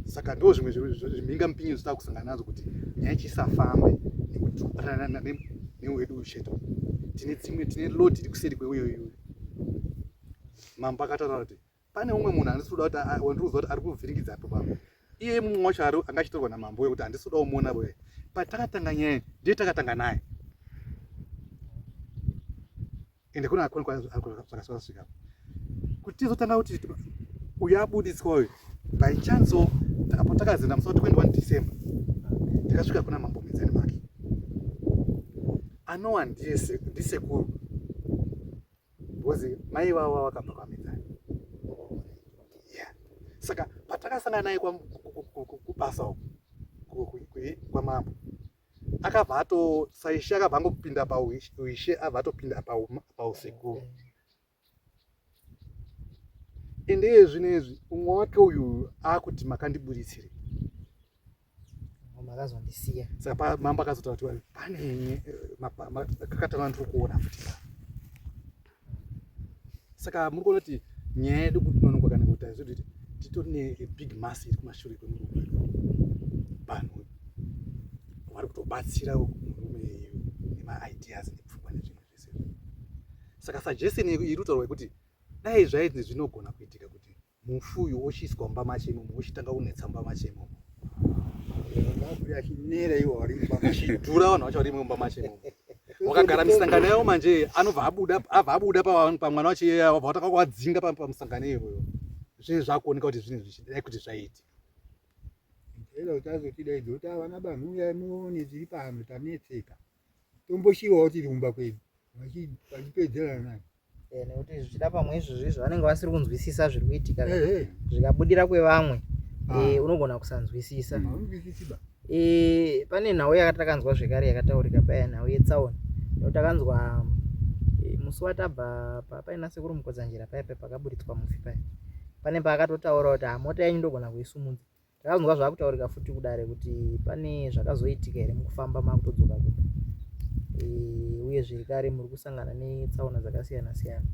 Saka ndo zvimwe zvimhinga mupinyi zvitava kusangana nazo kuti nyaya chisafambe nekuti topanana newedu sheto tine load iri kuseri kweuyoyo mambo akataura kuti pane umwe munhu andisikuda kuti wandikuziva kuti ari kuvhiringidza apo pamwe iye mumwe wacho angachitorwa namambo wekuti handisuda kumuona boye patakatanga nyaya ndiye takatanga naye ende kuna zvakasvika kuti tizotanga kuti uyu abudiswa uyu by chance apo takazenda musi 21 December tikasvika kuna mambo medzani make anowa ndisekuru because mai vava vakabva kwamedzani saka patakasangana naye kubasa kwamambo akabva atosaishe akabva angopinda pauishe abva atopinda pausekuru ende iye zvinezvi umwe wake uyu akuti makandibuditsire makazondisiya saka mambo akazotaura kuti pane kakatanga ndiri kuona futi saka muri kuona kuti nyaya yedu kutinonongwa kana kuti aizoti titori nebig mass iri kumashure kwemurume vanhu vari kutobatsira murume iyu nemaideas nepfungwa nezvinhu zvese saka suggestion iri kutaurwa kuti dai zvainzi zvinogona kuitika kuti mufu uyu ochiiswa mumba machemomo ochitanga kunetsa mumba machemomo achinera iwo vari mumba achidhura vanhu vacho vari mumba machemomo wakagara misangano yawo manje abva abuda pamwana wacho iyaya wabva wataka kuwadzinga pamusangano iyoyo zvinhu zvakuoneka kuti zvinhu zvichidai kuti zvaitika ela kuti azotidaidza kuti avana banhu uyai muone tiri pano tanetseka tomboshiwawo tiri mumba kwedu vachipedzerana nayo nekuti zvichida pamwe izvozvizvo vanenge vasiri kunzwisisa zviri kuitika zvikabudira kwevamwe unogona kusanzwisisa pane nhau yakati takanzwa zvekare yakataurika paya nhau yetsaona nekuti takanzwa musi watabva paina sekuru mukodzanjira paipa pakaburitswa mufi paya pane paakatotaura kuti mota yanyu ndogona kuisumudza takanzwa zvakutaurika futi kudare kuti pane zvakazoitika here mukufamba makutodzoka kumba uye zviri kare muri kusangana netsaona dzakasiyana siyana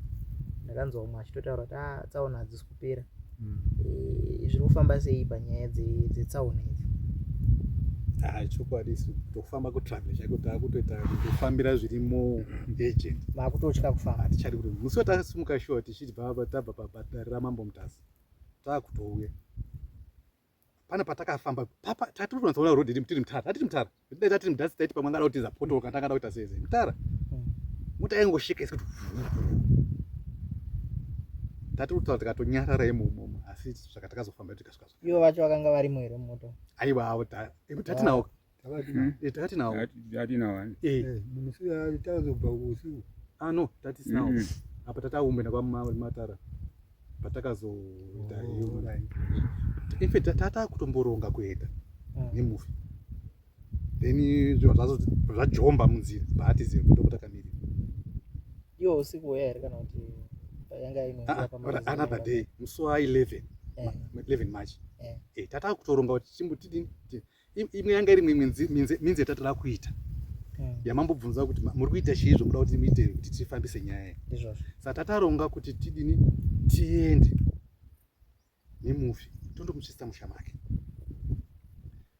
ndakanzwa umwe achitotaura kuti tsaona hadzisi kupera zviri kufamba sei panyaya dzetsaona idzi chokwadi tokufamba kutravel chaiko takutoita kufambira zviri agent makutotya kufamba hatichari kuti musi watasumuka shuwa tichiti tabva padare ramambo mutasi taakutouya pane patakafamba tatitozoona rodhi tiri mutara tatiri mutara dai tatiri mudhasi taiti pamwe angada kutiza poto kana angada kuita seze mutara mota yangosheka isikuti tatiri kutaura tikatonyarara imomo asi zvaka takazofamba tikasvika ivo vacho vakanga varimo here mumoto aiwa tatinawo takatinawo musi takazobva usiku no tatisinawo apa tataumbenda kwamatara patakazoita infact tata kutomboronga kuenda nemufi then zvinhu zvazo zvajomba munzira paatiziva kuti ndokutakamiri iwo usiku uya here kana kuti yanga another day musi wa11 March tata kutoronga kuti chimbotidini imwe yanga iri minzi yatatira kuita yamambobvunza kuti muri kuita chii zvomuda kuti muite kuti tifambise nyaya saka tataronga kuti tidini tiende nemufi tondomuchisa musha make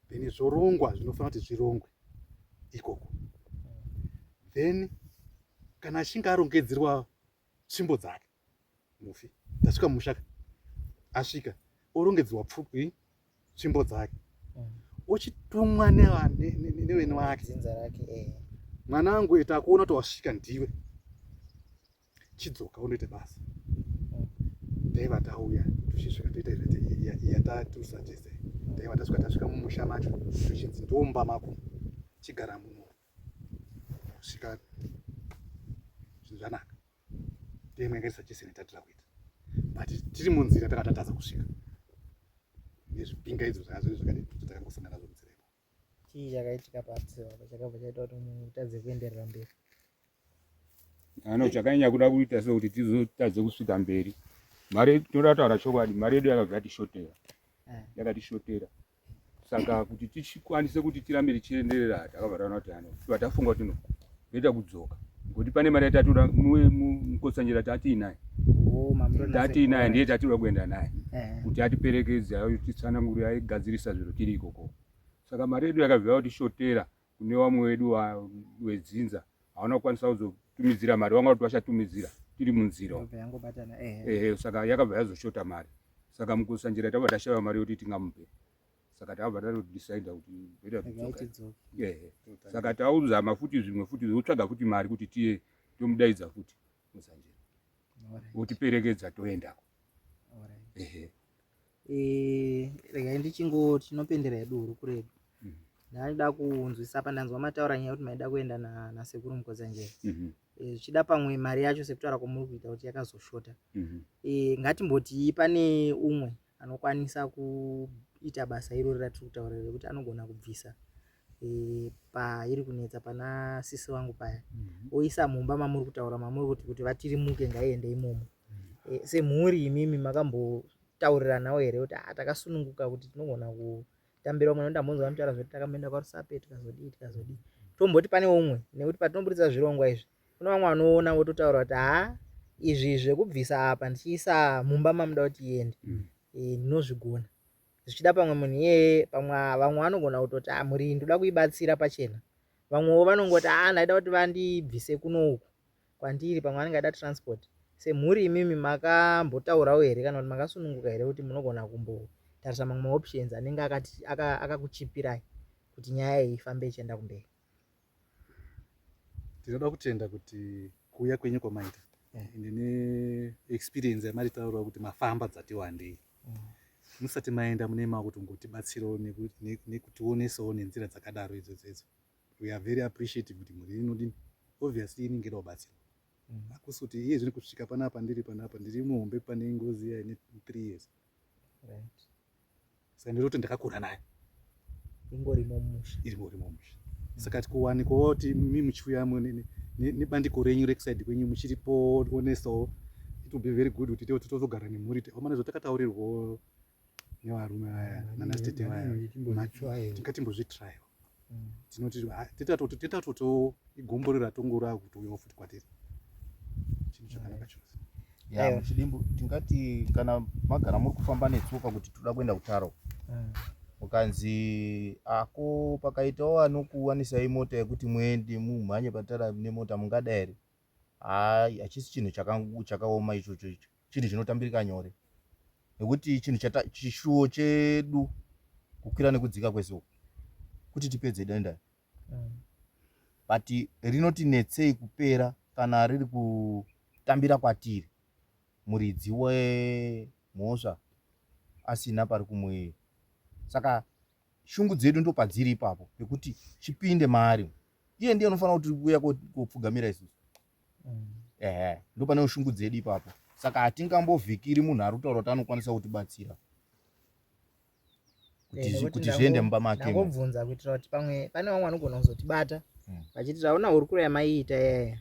then zvorongwa zvinofanira kuti zvirongwe ikoko then kana achinge arongedzerwa tsvimbo dzake mufi tasvika musha asvika orongedzerwa pfupwi tsvimbo dzake ochitumwa nevene wake mwana wangu takuona kuti wasvika ndiwe chidzoka unoita basa taiva tauya tichisvika toita yatatusatese taiva tasvika mumusha macho tuchinzi ndomba mako chigara muno kusvika zvinhu zvanaka taimwengerisa chese netatira kuita but tiri munzira takatatadza kusvika nezvipinga idzo zvakangosangana nazvo munzira imo chii chakaitika patsiva chakabva chaita kuti mutadze kuenderera mberi chakanyanya kuda kuita sekuti tizotadze kusvika mberi mari todataura chokwadi mari yedu yakabva yakatishotera saka kuti tichikwanise kuti tirambe tichienderera takabva taona kuti tafunga kuti ndoita kudzoka ngekuti pane mari yatatoda mukosanjira tatiinaye ndiye tatinoda kuenda naye kuti atiperekedze titsanangure aigadzirisa zviro tiri ikoko saka mari yedu yakabva yakatishotera kune wamwe wedu wedzinza haona kukwanisa kuzotumidzira mari wanga kuti vachatumidzira tiri munzira saka yakabva yazoshota mari saka mukusanjira tabva tashava mari yokuti tingamupe saka tabva tatodecida kuti better Ngaiti kudzoka. dzoka. Saka tauzama futi zvimwe futi zvotsvaga futi mari kuti tiye tomudaidza futi muzanjira otiperekedza toendako. Regai ndichingo tinopendera duru kuredu. Ndaida kunzwisa pandanzwa mataura nyaya kuti maida kuenda nasekuru Mukozanjera. Zvichida pamwe mari yacho sekutaura kwamuri kuita kuti yakazoshota. Ngatimboti pane umwe anokwanisa kuita basa iroro ratiri kutaura rekuti anogona kubvisa pairi kunetsa pana sisi wangu paya oisa mumba mamuri kutaura mamuri kuti vatirimuke ngaiende imomo. Semhuri imimi makambotauriranawo here kuti takasununguka kuti tinogona kutambira umwe ndambonzwa mutaura zvekuti takamboenda kwaRusape tikazodii tomboti pane umwe nekuti patinomburitsa zvirongwa izvi kuna vamwe vanoona vototaura kuti izvi zvekubvisa apa ndichiisa mumba mamuda kuti iende ndinozvigona. Zvichida pamwe munhu iyeye vamwe vanogona kutoti muri ndoda kuibatsira pachena, vamwewo vanongoti ndaida kuti vandibvise kuno uku kwandiri, pamwe vanenge vaida transport. Semhuri imimi makambotaurawo here kana kuti makasununguka here kuti munogona kumbotarisa mamwe options anenge akakuchipirai kuti nyaya ifambe ichienda kumberi? Tinoda kutenda kuti kuuya kwenyu kwamaita ende neexperience yamari taurawo kuti mafamba dzati wandei musati maenda mune makuti ngotibatsirawo nekutionesawo nenzira dzakadaro idzodzo. We are very appreciative kuti muri inodini obviously inenge inobatsira. Hakusi kuti iye zviri kusvika panapa ndiri muhombe pane ngozi ya ine 3 years. Saka ndinoti ndakakura naye ingorimo mumusha. Saka tikuwanikwawo kuti muchiuyamo nebandiko renyu rekiside kwenyu muchiripo onesawo, it will be very good kuti totogara nemhuri omana zvatakataurirwawo nevarume vaya nanastete vaya tingatimbozvitrayo. Tinoti titatoto igomborera tongora kutouyawo futi kwatiri chinhu chakanaka chose. Muchidimbu tingati kana magara muri kufamba netsoka kuti toda kuenda kutaro ukanzi ako pakaitawo anokuwanisai mota yekuti muende mumhanye patara nemota mungada here? Hachisi chinhu chakaoma ichocho, chinhu chinotambirika nyore nekuti chinhu chishuwo chedu kukwira nekudzika kwezuva kuti tipedze denda but rinotinetsei kupera kana riri kutambira kwatiri muridzi wemhosva asina pari kumwe. Saka shungu dzedu ndo padziri ipapo pekuti chipinde maari iye ndiye anofanira kuti uya kopfugamira isusu. Ndo pane shungu dzedu ipapo. Saka hatingambovhikiri munhu ari kutaura kuti anokwanisa kutibatsira kuti zviende mumba make. Ndangobvunza kuitira kuti pamwe pane vamwe vanogona kuzotibata vachiti zvaona uri kuraya maiita yaya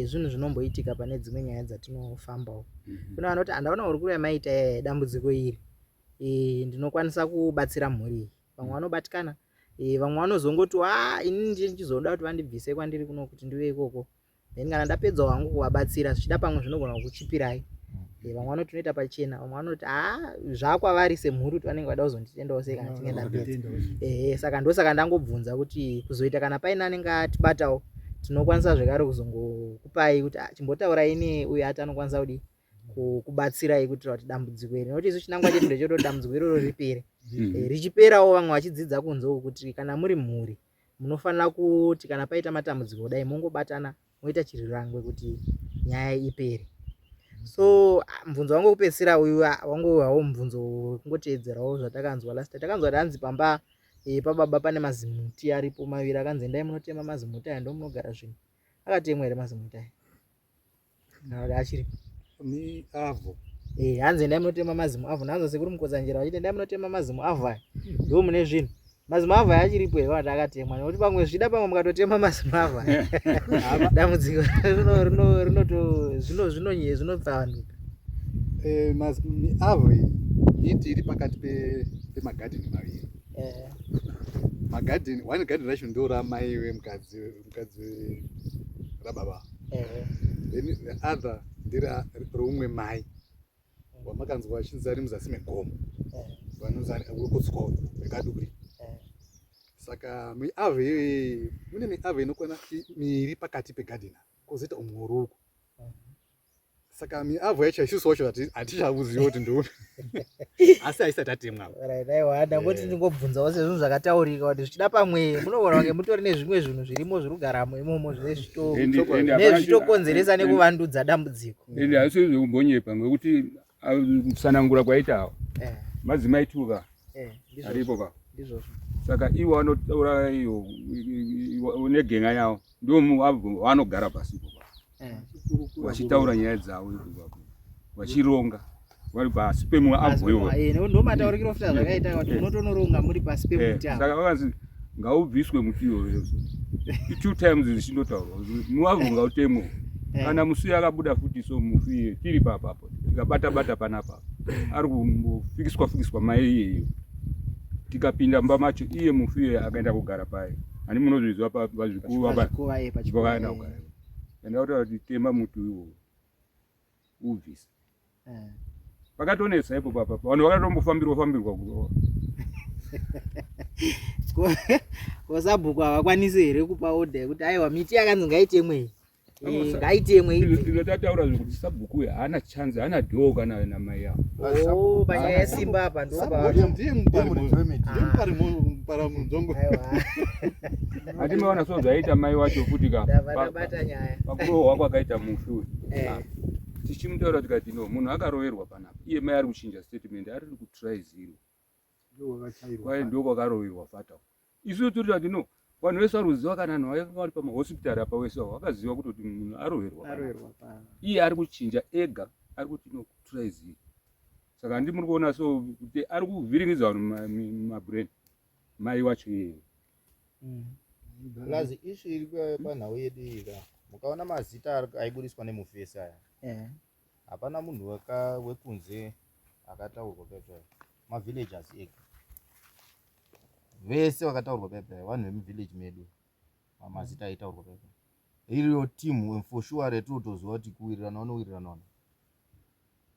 zvinhu zvinomboitika pane dzimwe nyaya dzatinofambawo. Kuna vanoti handaona uri kuraya maiita yaya dambudziko iri ndinokwanisa kubatsira mhuri. Vamwe vanobatikana, vamwe vanozongoti ini ndichizoda kuti vandibvise kwandiri kuno kuti ndive ikoko, then kana ndapedza wangu kuvabatsira zvichida pamwe zvinogona kukuchipirai. Vamwe vanoti unoita pachena, vamwe vanoti zvakwavari semhuri kuti vanenge vada kuzonditendawo sei kana tinge ndapedza. Saka ndosaka ndangobvunza kuti kuzoita kana paine anenge atibatawo tinokwanisa zvekare kuzongokupai kuti chimbotaurai neuyo ati anokwanisa kudi kubatsirai kuitira kuti dambudziko iri, nokuti isu chinangwa chedu ndechoti dambudziko iroro ripere. Richiperawo vamwe vachidzidza kunzewo kuti kana muri mhuri munofanira kuti kana paita matambudziko kudai mongobatana moita chirirangwe kuti nyaya ipere. So mubvunzo wangu wekupedzisira uyu wangovawo mubvunzo kungoteedzerawo zvatakanzwa last time. Takanzwa kuti hanzi pamba pababa pane mazimuti aripo maviri akanzi endai munotema mazimuti aya ndo munogara zvinhu. Akatemwa here mazimuti aya? Nakuti achiripo ni avo hanzi endai munotema mazimu avo. Nanzo sekuru Mukozanjera vachiti endai munotema mazimu avo aya ndo mune zvinhu. Mazimu avo aya achiripo here kana kuti akatemwa? Nokuti pamwe zvida pamwe mukatotema mazimu avo aya dambudziko zvinopfanuka. Mazimu avo iti iri pakati pemagadheni maviri. Magadheni, one garden racho ndo ramai wemukadzi rababa. Then the other ndira rumwe mai wamakanzwa vachinzi ari muzasi megomo vanonzi wekutswa wekaduri. Saka miavho iyoyi mune miavho inokwana miri pakati pegadheni kozoita umwe uruku. saka miavho yacho isusu wacho hatichakuziva kuti ndiupi asi haisati atemwa. Aiwa ndangoti ndingobvunzawo sezvinhu zvakataurika kuti zvichida pamwe munogona kunge mutori nezvimwe zvinhu zvirimo zviri kugaramo imomo nezvitokonzeresa nekuvandudza dambudziko. Ende haisi zvekumbonyepa ngekuti kusanangura kwaita awo madzimai tuka aripo pa. Saka iwo vanotaura iyo negenga yavo ndio vanogara pasipo vachitaura nyaya dzavo vachironga vari pasi pemumwe abhuiwa. Ndo mataurikiro futa zvakaita kuti munotonoronga muri pasi pemuti apa. Saka vakanzi ngaubviswe muti iwoyo 2 times zvichindotaurwa muavho ngautemwe. Kana musuya akabuda futi so mufi tiri papapo tikabata panapa ari kumbofikiswa mai iyeyo tikapinda mba macho iye mufi akaenda kugara paye ani munozvizwa pazvikuru vakaenda kugara enda kuti tema muti iwo ubvisa pakatonesa ipo papa vanhu vakatombofambirwa kurowa kosabhuku havakwanisi here kupa odha yekuti aiwa miti yakanzi ngaitemwe ngaitemwe ndinotaura zvekuti sabhuku haana chance haana dhoo kana namai yavo panyaya yasimba apa ndiye mupara munzongo. hati maona so zvaita mai wacho futi pakurohwa kwakaita mufi uyu tichimutaura tikati no munhu akaroverwa panapa iye mai ari kuchinja statement ari kutry zero kwaye ndo kwakaroverwa fata isusu tiri tati no vanhu vese vari kuziva kana vanhu vakanga vari pamahospitari apa wese vakaziva kutoti munhu aroverwa iye ari kuchinja ega ari kuti no kutry zero. Saka handi muri kuona so kuti ari kuvhiringidza vanhu mabrain mai wacho iyeyo. Lazi ishu iri panhau yedu ika mukaona mazita aiburiswa nemufesi aya hapana munhu wekunze akataurwa pepe mavillagers ega vese vakataurwa pepe vanhu vemuvillage medu mazita aitaurwa pepe iriyo timu for sure retinotoziva kuti kuwirirana vanowirirana.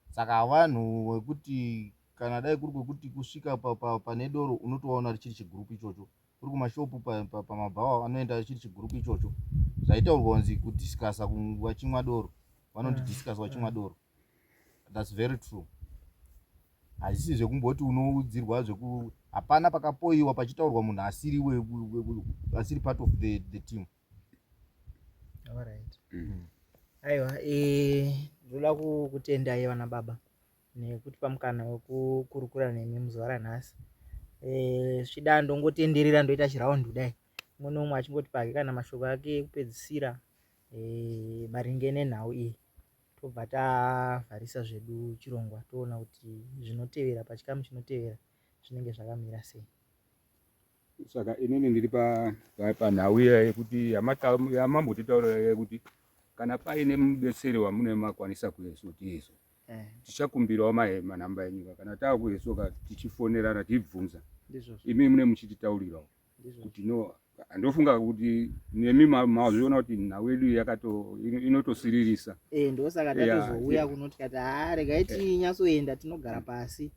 Saka vanhu wekuti kana dai kuri kwekuti kusvika pane doro unotoona kuti chiri chigurupu ichocho kuri kumashopu pamabhawa anoenda chiri chigurupu ichocho zvaitaurwa kunzi kudhiskasa vachimwa doro vanondidhiskasa vachimwa doro. That's very true. Hazisi zvekumboti unoudzirwa zveku hapana pakapoiwa pachitaurwa munhu asiri part of the team. Alright. Aiwa ndoda kutendai vana baba nekutipa mukana wekukurukura nemi muzuva ranhasi. Svida ndongotenderera ndoita chiraundi kudai umwe nomwe achingoti pake kana mashoko ake ekupedzisira maringe nenhau iyi tobva tavharisa zvedu chirongwa toona kuti zvinotevera pachikamu chinotevera zvinenge zvakamira sei. Saka inini ndiri panhau iya yekuti yamambotitaurira yekuti kana paine mudetseri wamune makwanisa kuesoti izo tichakumbirawo manhamba enyika kana taakuesoka tichifonerana tibvunza imi mune muchititaurirawo kuti no ndofunga kuti nemi mazviona kuti nhau yedu inotosiririsa. Ndosaka tatozouya kunoti kati regai tinyatsoenda tinogara pasi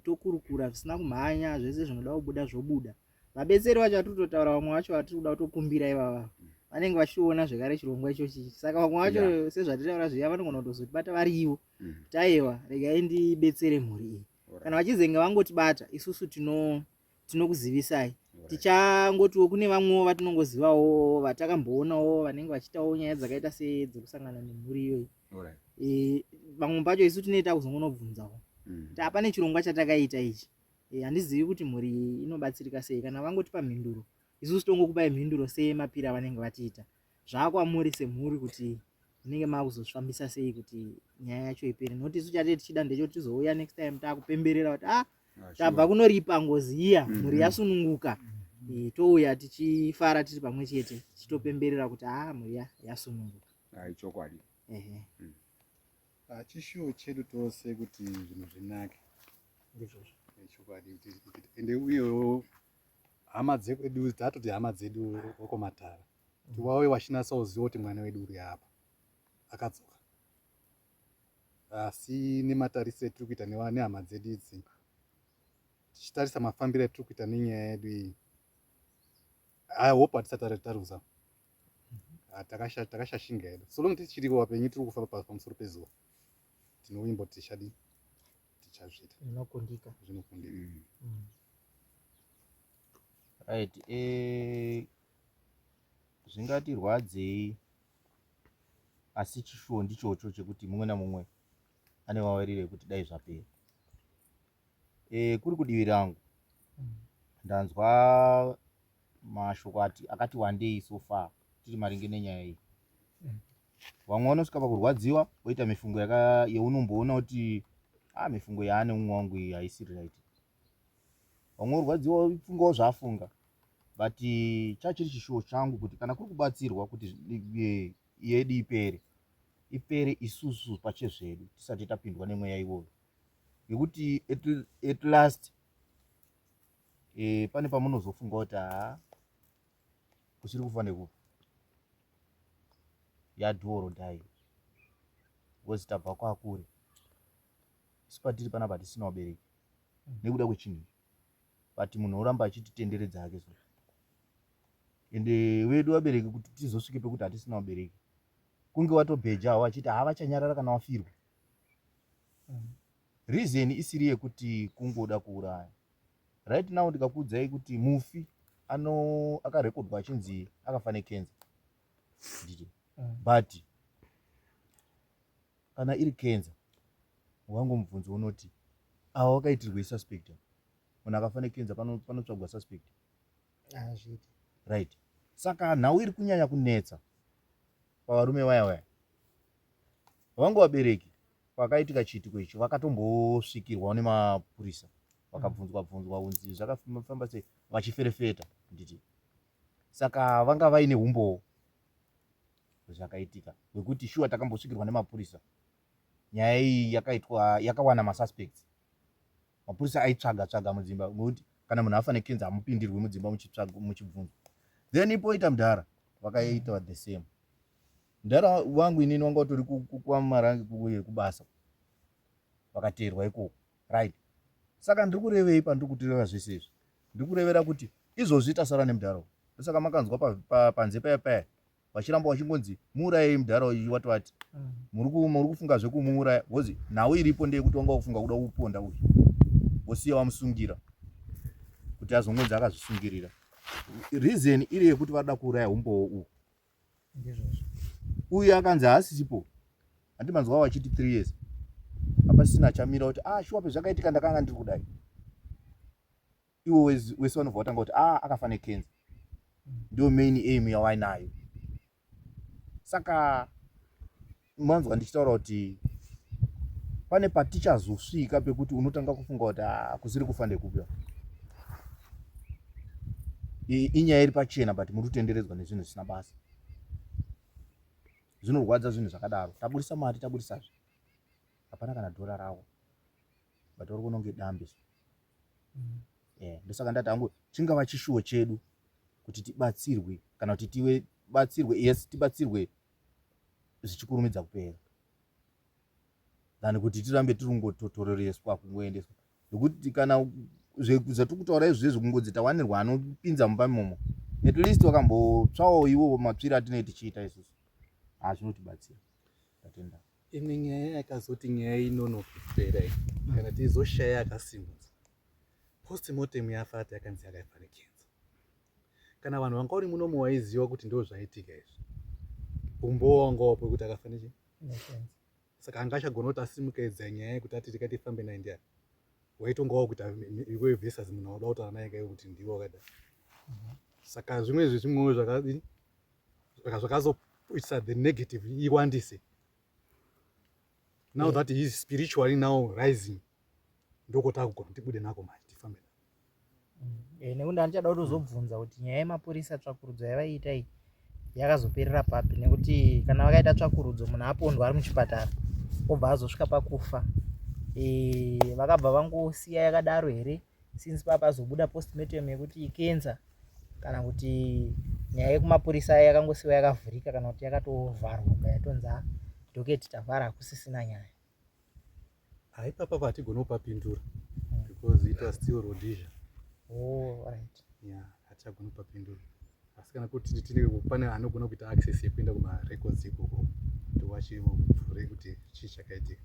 tokurukura zvisina kumhanya zvese zvinoda kubuda zvobuda. Vabetseri vacho vatitotaura vamwe vacho vatiri kuda kutokumbira ivava vanenge vachiona zvekare chirongwa ichochi. Saka vamwe vacho sezvatitaura zviya vanogona kutozotibata varivo taiwa regai ndibetsere mhuri iyi. Kana vachizenge vangotibata isusu tinokuzivisai tichangotiwo kune vamwewo vatinongozivawo vatakamboonawo vanenge vachitawo nyaya dzakaita sedzekusangana nemhuri iyoyi. Vamwe pacho isu tinoita kuzongonobvunzawo kuti hapane chirongwa chatakaita ichi handizivi kuti mhuri inobatsirika sei. Kana vangotipa mhinduro isusu tongokupai mhinduro semapira vanenge vatiita zvakwamuri semhuri kuti munenge makuzozvifambisa sei kuti nyaya yacho ipere. Noti isu chatete tichida ndechoti tizouya next time taakupemberera kuti tabva kunoripa ngozi iya mhuri yasununguka touya tichifara tiri pamwe chete tichitopemberera kuti mhuri yasununguka. Chokwadi. Chishuwo chedu tose kuti zvinhu zvinake chokwadi ende uyewo hama dzedu tatoti hama dzedu vokomatara kuti wawe wachinatsa kuziva kuti mwana wedu uri apa akadzoka. Asi nematarisiro etiri kuita nehama dzedu idzi tichitarisa mafambiro etiri kuita nenyaya yedu iyi hope hatisati taruza takashashinga hedu so long tichiriwo wapenyu tiri kufamba pamusoro pezuva tinoimbo tichadi tichazvita Zvinokundika. zvinokundika. Right, zvingatirwadzei asi chishuwo ndichocho chekuti mumwe namumwe ane mawariro ekuti dai zvapera. Kuri kudivi rangu ndanzwa mashoko akati wandei so far tiri maringe nenyaya iyi. Vamwe vanosvika pakurwadziwa woita mifungo yeunomboona kuti mifungo yaane mumwe wangu iyi haisiri right. Vamwe urwadziwa ifungawo zvaafunga but chachiri chishuwo changu kuti kana kuri kubatsirwa kuti yedu ipere isusu pachezvedu tisati tapindwa nemweya iwoyo, ngekuti at last pane pamunozofunga kuti kusiri kufa nekufa yadhoro dai because tabva kwakure isi patiri panapa tisina ubereki nekuda kwechinhu but munhu oramba achititenderedza hake so ende wedu wabereki kuti tizosvike pekuti hatisina ubereki kunge watobhejawo achiti havachanyarara kana wafirwa. Reason isiri yekuti kungoda kuuraya. Right now ndikakuudzai kuti mufi akarekodwa achinzi akafa nekenza nditi but kana iri kenza wangomubvunzo unoti ava wakaitirwa suspect munhu akafa nekenza panotsvagwa suspect right. Saka nhau iri kunyanya kunetsa pavarume vaya vangu vabereki pakaitika chiitiko ichi vakatombosvikirwawo nemapurisa vakabvunzwa unzi zvakafamba sei vachiferefeta nditi. Saka vanga vaine umbowo zvakaitika wekuti shuwa takambosvikirwa nemapurisa nyaya iyi yakawana masuspects. Mapurisa aitsvaga mudzimba ngokuti kana munhu afa nekenza hamupindirwi mudzimba muchibvunzwa. Then ipoita mudhara vakaita the same. Mudhara wangu inini wanga utori kukwamara kubasa vakateerwa ikoko right. Saka ndiri kurevei pandiri kutireva zvese izvi ndiri kurevera kuti izvozvi tasara nemudhara uyu. Saka makanzwa panze paya vachiramba vachingonzi muurayei mudhara uyu wati muri kufunga zvekumuuraya because nhau iripo ndeyekuti wanga kufunga kuda kuponda uyu wosiya wamusungira kuti azongonzi akazvisungirira. Reason iri yekuti vada kuuraya umbowo uyu uyu akanzi haasisipo handimanzwa vachiti 3 years hapasina chamira kuti shuwa pezvakaitika ndakanga ndiri kudai iwo wese vanobva vatanga kuti akafa nekenza ndio main aim yawainayo. Saka manzwa ndichitaura kuti pane patichazosvika pekuti unotanga kufunga kuti kusiri kufa ndekupa inyaya iri pachena but muri kutenderedzwa nezvinhu zvisina basa. Zvinorwadza zvinhu zvakadaro. Taburisa mari taburisazve hapana kana dhora rawo but uri kunonge dambe ndosaka ndati hangu chingava chishuwo chedu kuti tibatsirwe kana kuti tibatsirwe zvichikurumidza kupera than kuti tirambe tiringototororeswa kungoendeswa nokuti kana zvatiri kutaura izvezvi kungodzi tawanirwa anopinza mumba imomo at least wakambotsvawo iwo mapfiri atinenge tichiita isusu zvinotibatsira tatenda. Imwe nyaya yakazoti nyaya inonopera kana tizoshaya akasimudza postmortem yafati yakanzi yakaifa nekenza. Kana vanhu vanga uri munomo waiziva kuti ndo zvaitika izvi umbowo wanga wapo kuti akafa nekenza. Saka anga achagona kuti asimukaidza nyaya yekuti ati tifambe naye ndiani waitongawo kuti iwe versus munhu wauda kutaura naye kai kuti ndiwe wakadai. Saka zvimwe zvimwewo zvakazoita the negative iwandise. Now that he is spiritually now rising ndokota kugona tibude nako manje tifambe nekuti ndichada kutozobvunza kuti nyaya yemapurisa tsvakurudzo yavaiita iyi yakazoperera papi, nekuti kana vakaita tsvakurudzo munhu apondwa ari muchipatara obva azosvika pakufa vakabva vangosiya yakadaro here since papazobuda postmortem yekuti ikenza kana kuti nyaya yekumapurisa yakangosiwa yakavhurika kana kuti yakatovharwa yatonza doketi tavhara kusisina nyaya. Haipapa patigona kupapindura because it was still rhodesia. Right. Yeah, hachagona kupapindura asi kana kuti tine pane anogona kuita access yekuenda kumarecords ikoko kuti wachimupfure kuti chii chakaitika,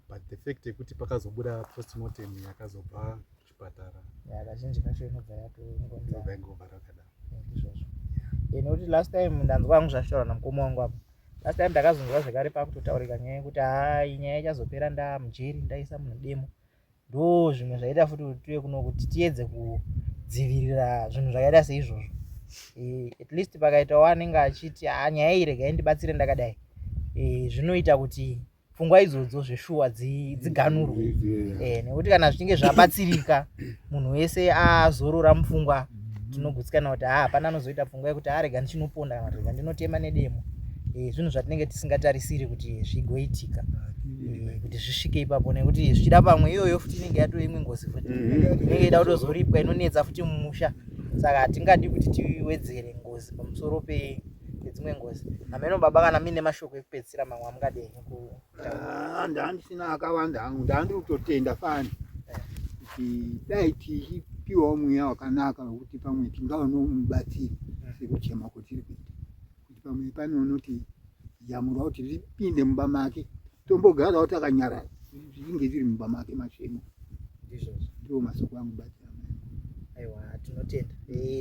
but the fact yekuti pakazobuda postmortem yakazobva kuchipatara kazhinji kacho inobva ingobva rakadaro izvozvo. Nekuti last time ndanzwa hangu zvashitaura namukoma wangu apa, last time ndakazonzwa zvekare pakutotaurika nyaya yekuti hai nyaya ichazopera ndamujeri ndaisa munhu demo, ndo zvimwe zvaita futi kuti tuye kuno kuti tiedze kudzivirira zvinhu zvakaita seizvozvo. At least pakaitawo anenge achiti nyaya iyi regai ndibatsire ndakadai, zvinoita kuti pfungwa idzodzo zveshuwa dziganurwe, nekuti kana zvichinge zvabatsirika munhu wese azorora mupfungwa, tinogutsikana kuti hapana anozoita pfungwa yekuti rega ndichinoponda kana rega ndinotema nedemo. Zvinhu zvatinenge tisingatarisiri kuti zvigoitika, kuti zvisvike ipapo, nekuti zvichida pamwe iyoyo futi inenge yatove imwe ngozi futi inenge ida kutozoripwa inonetsa futi mumusha. Saka hatingadi kuti tiwedzere ngozi pamusoro pedzimwe ngozi. Ameno baba kana mine mashoko ekupedzisira mamwe amungadei ndandisina akawanda hangu, ndandiri kutotenda fani kuti dai tichipiwawo mweya wakanaka wekuti pamwe tingaonawo mubatsiri sekuchema kwetiri kuita, kuti pamwe panoona kuti yamurwa kuti ripinde mumba make, tombogarawo takanyarara zvinge zviri mumba make mashemo. Ndiwo masoko angu batsira. Aiwa, tinotenda.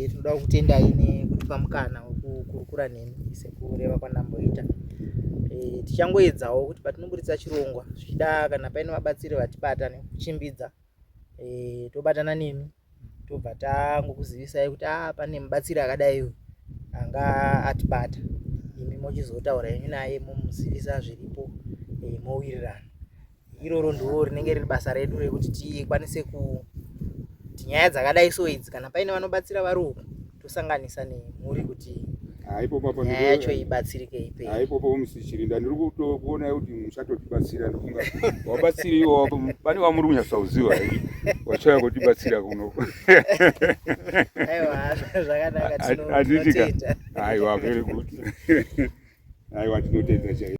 Tinoda kutenda ine kutipa mukana wekukurukura nemi sekureva kwandamboita. Tichangoedzawo kuti patinoburitsa chirongwa zvichida kana paine vabatsiri vatibata nekuchimbidza, tobatana nemi tobva tangokuzivisai kuti pane mubatsiri akadai anga atibata, imi mochizotaura henyu naye momuzivisa zviripo, mowirirana. Iroro ndiro rinenge riri basa redu rekuti tikwanise kuti nyaya dzakadai so idzi kana paine vanobatsira vari uku tosanganisa nemuri kuti nyaya yacho ibatsirike ipei. Haipopo musichirinda ndiri kutokuona kuti muchatotibatsira, ndofunga wabatsiri iwo pane wamuri kunyasauziwa wachaya kutibatsira kuno. Aiwa, zvakanaka, tinotenda. Aiwa, very good. Aiwa, tinotenda chaiyo.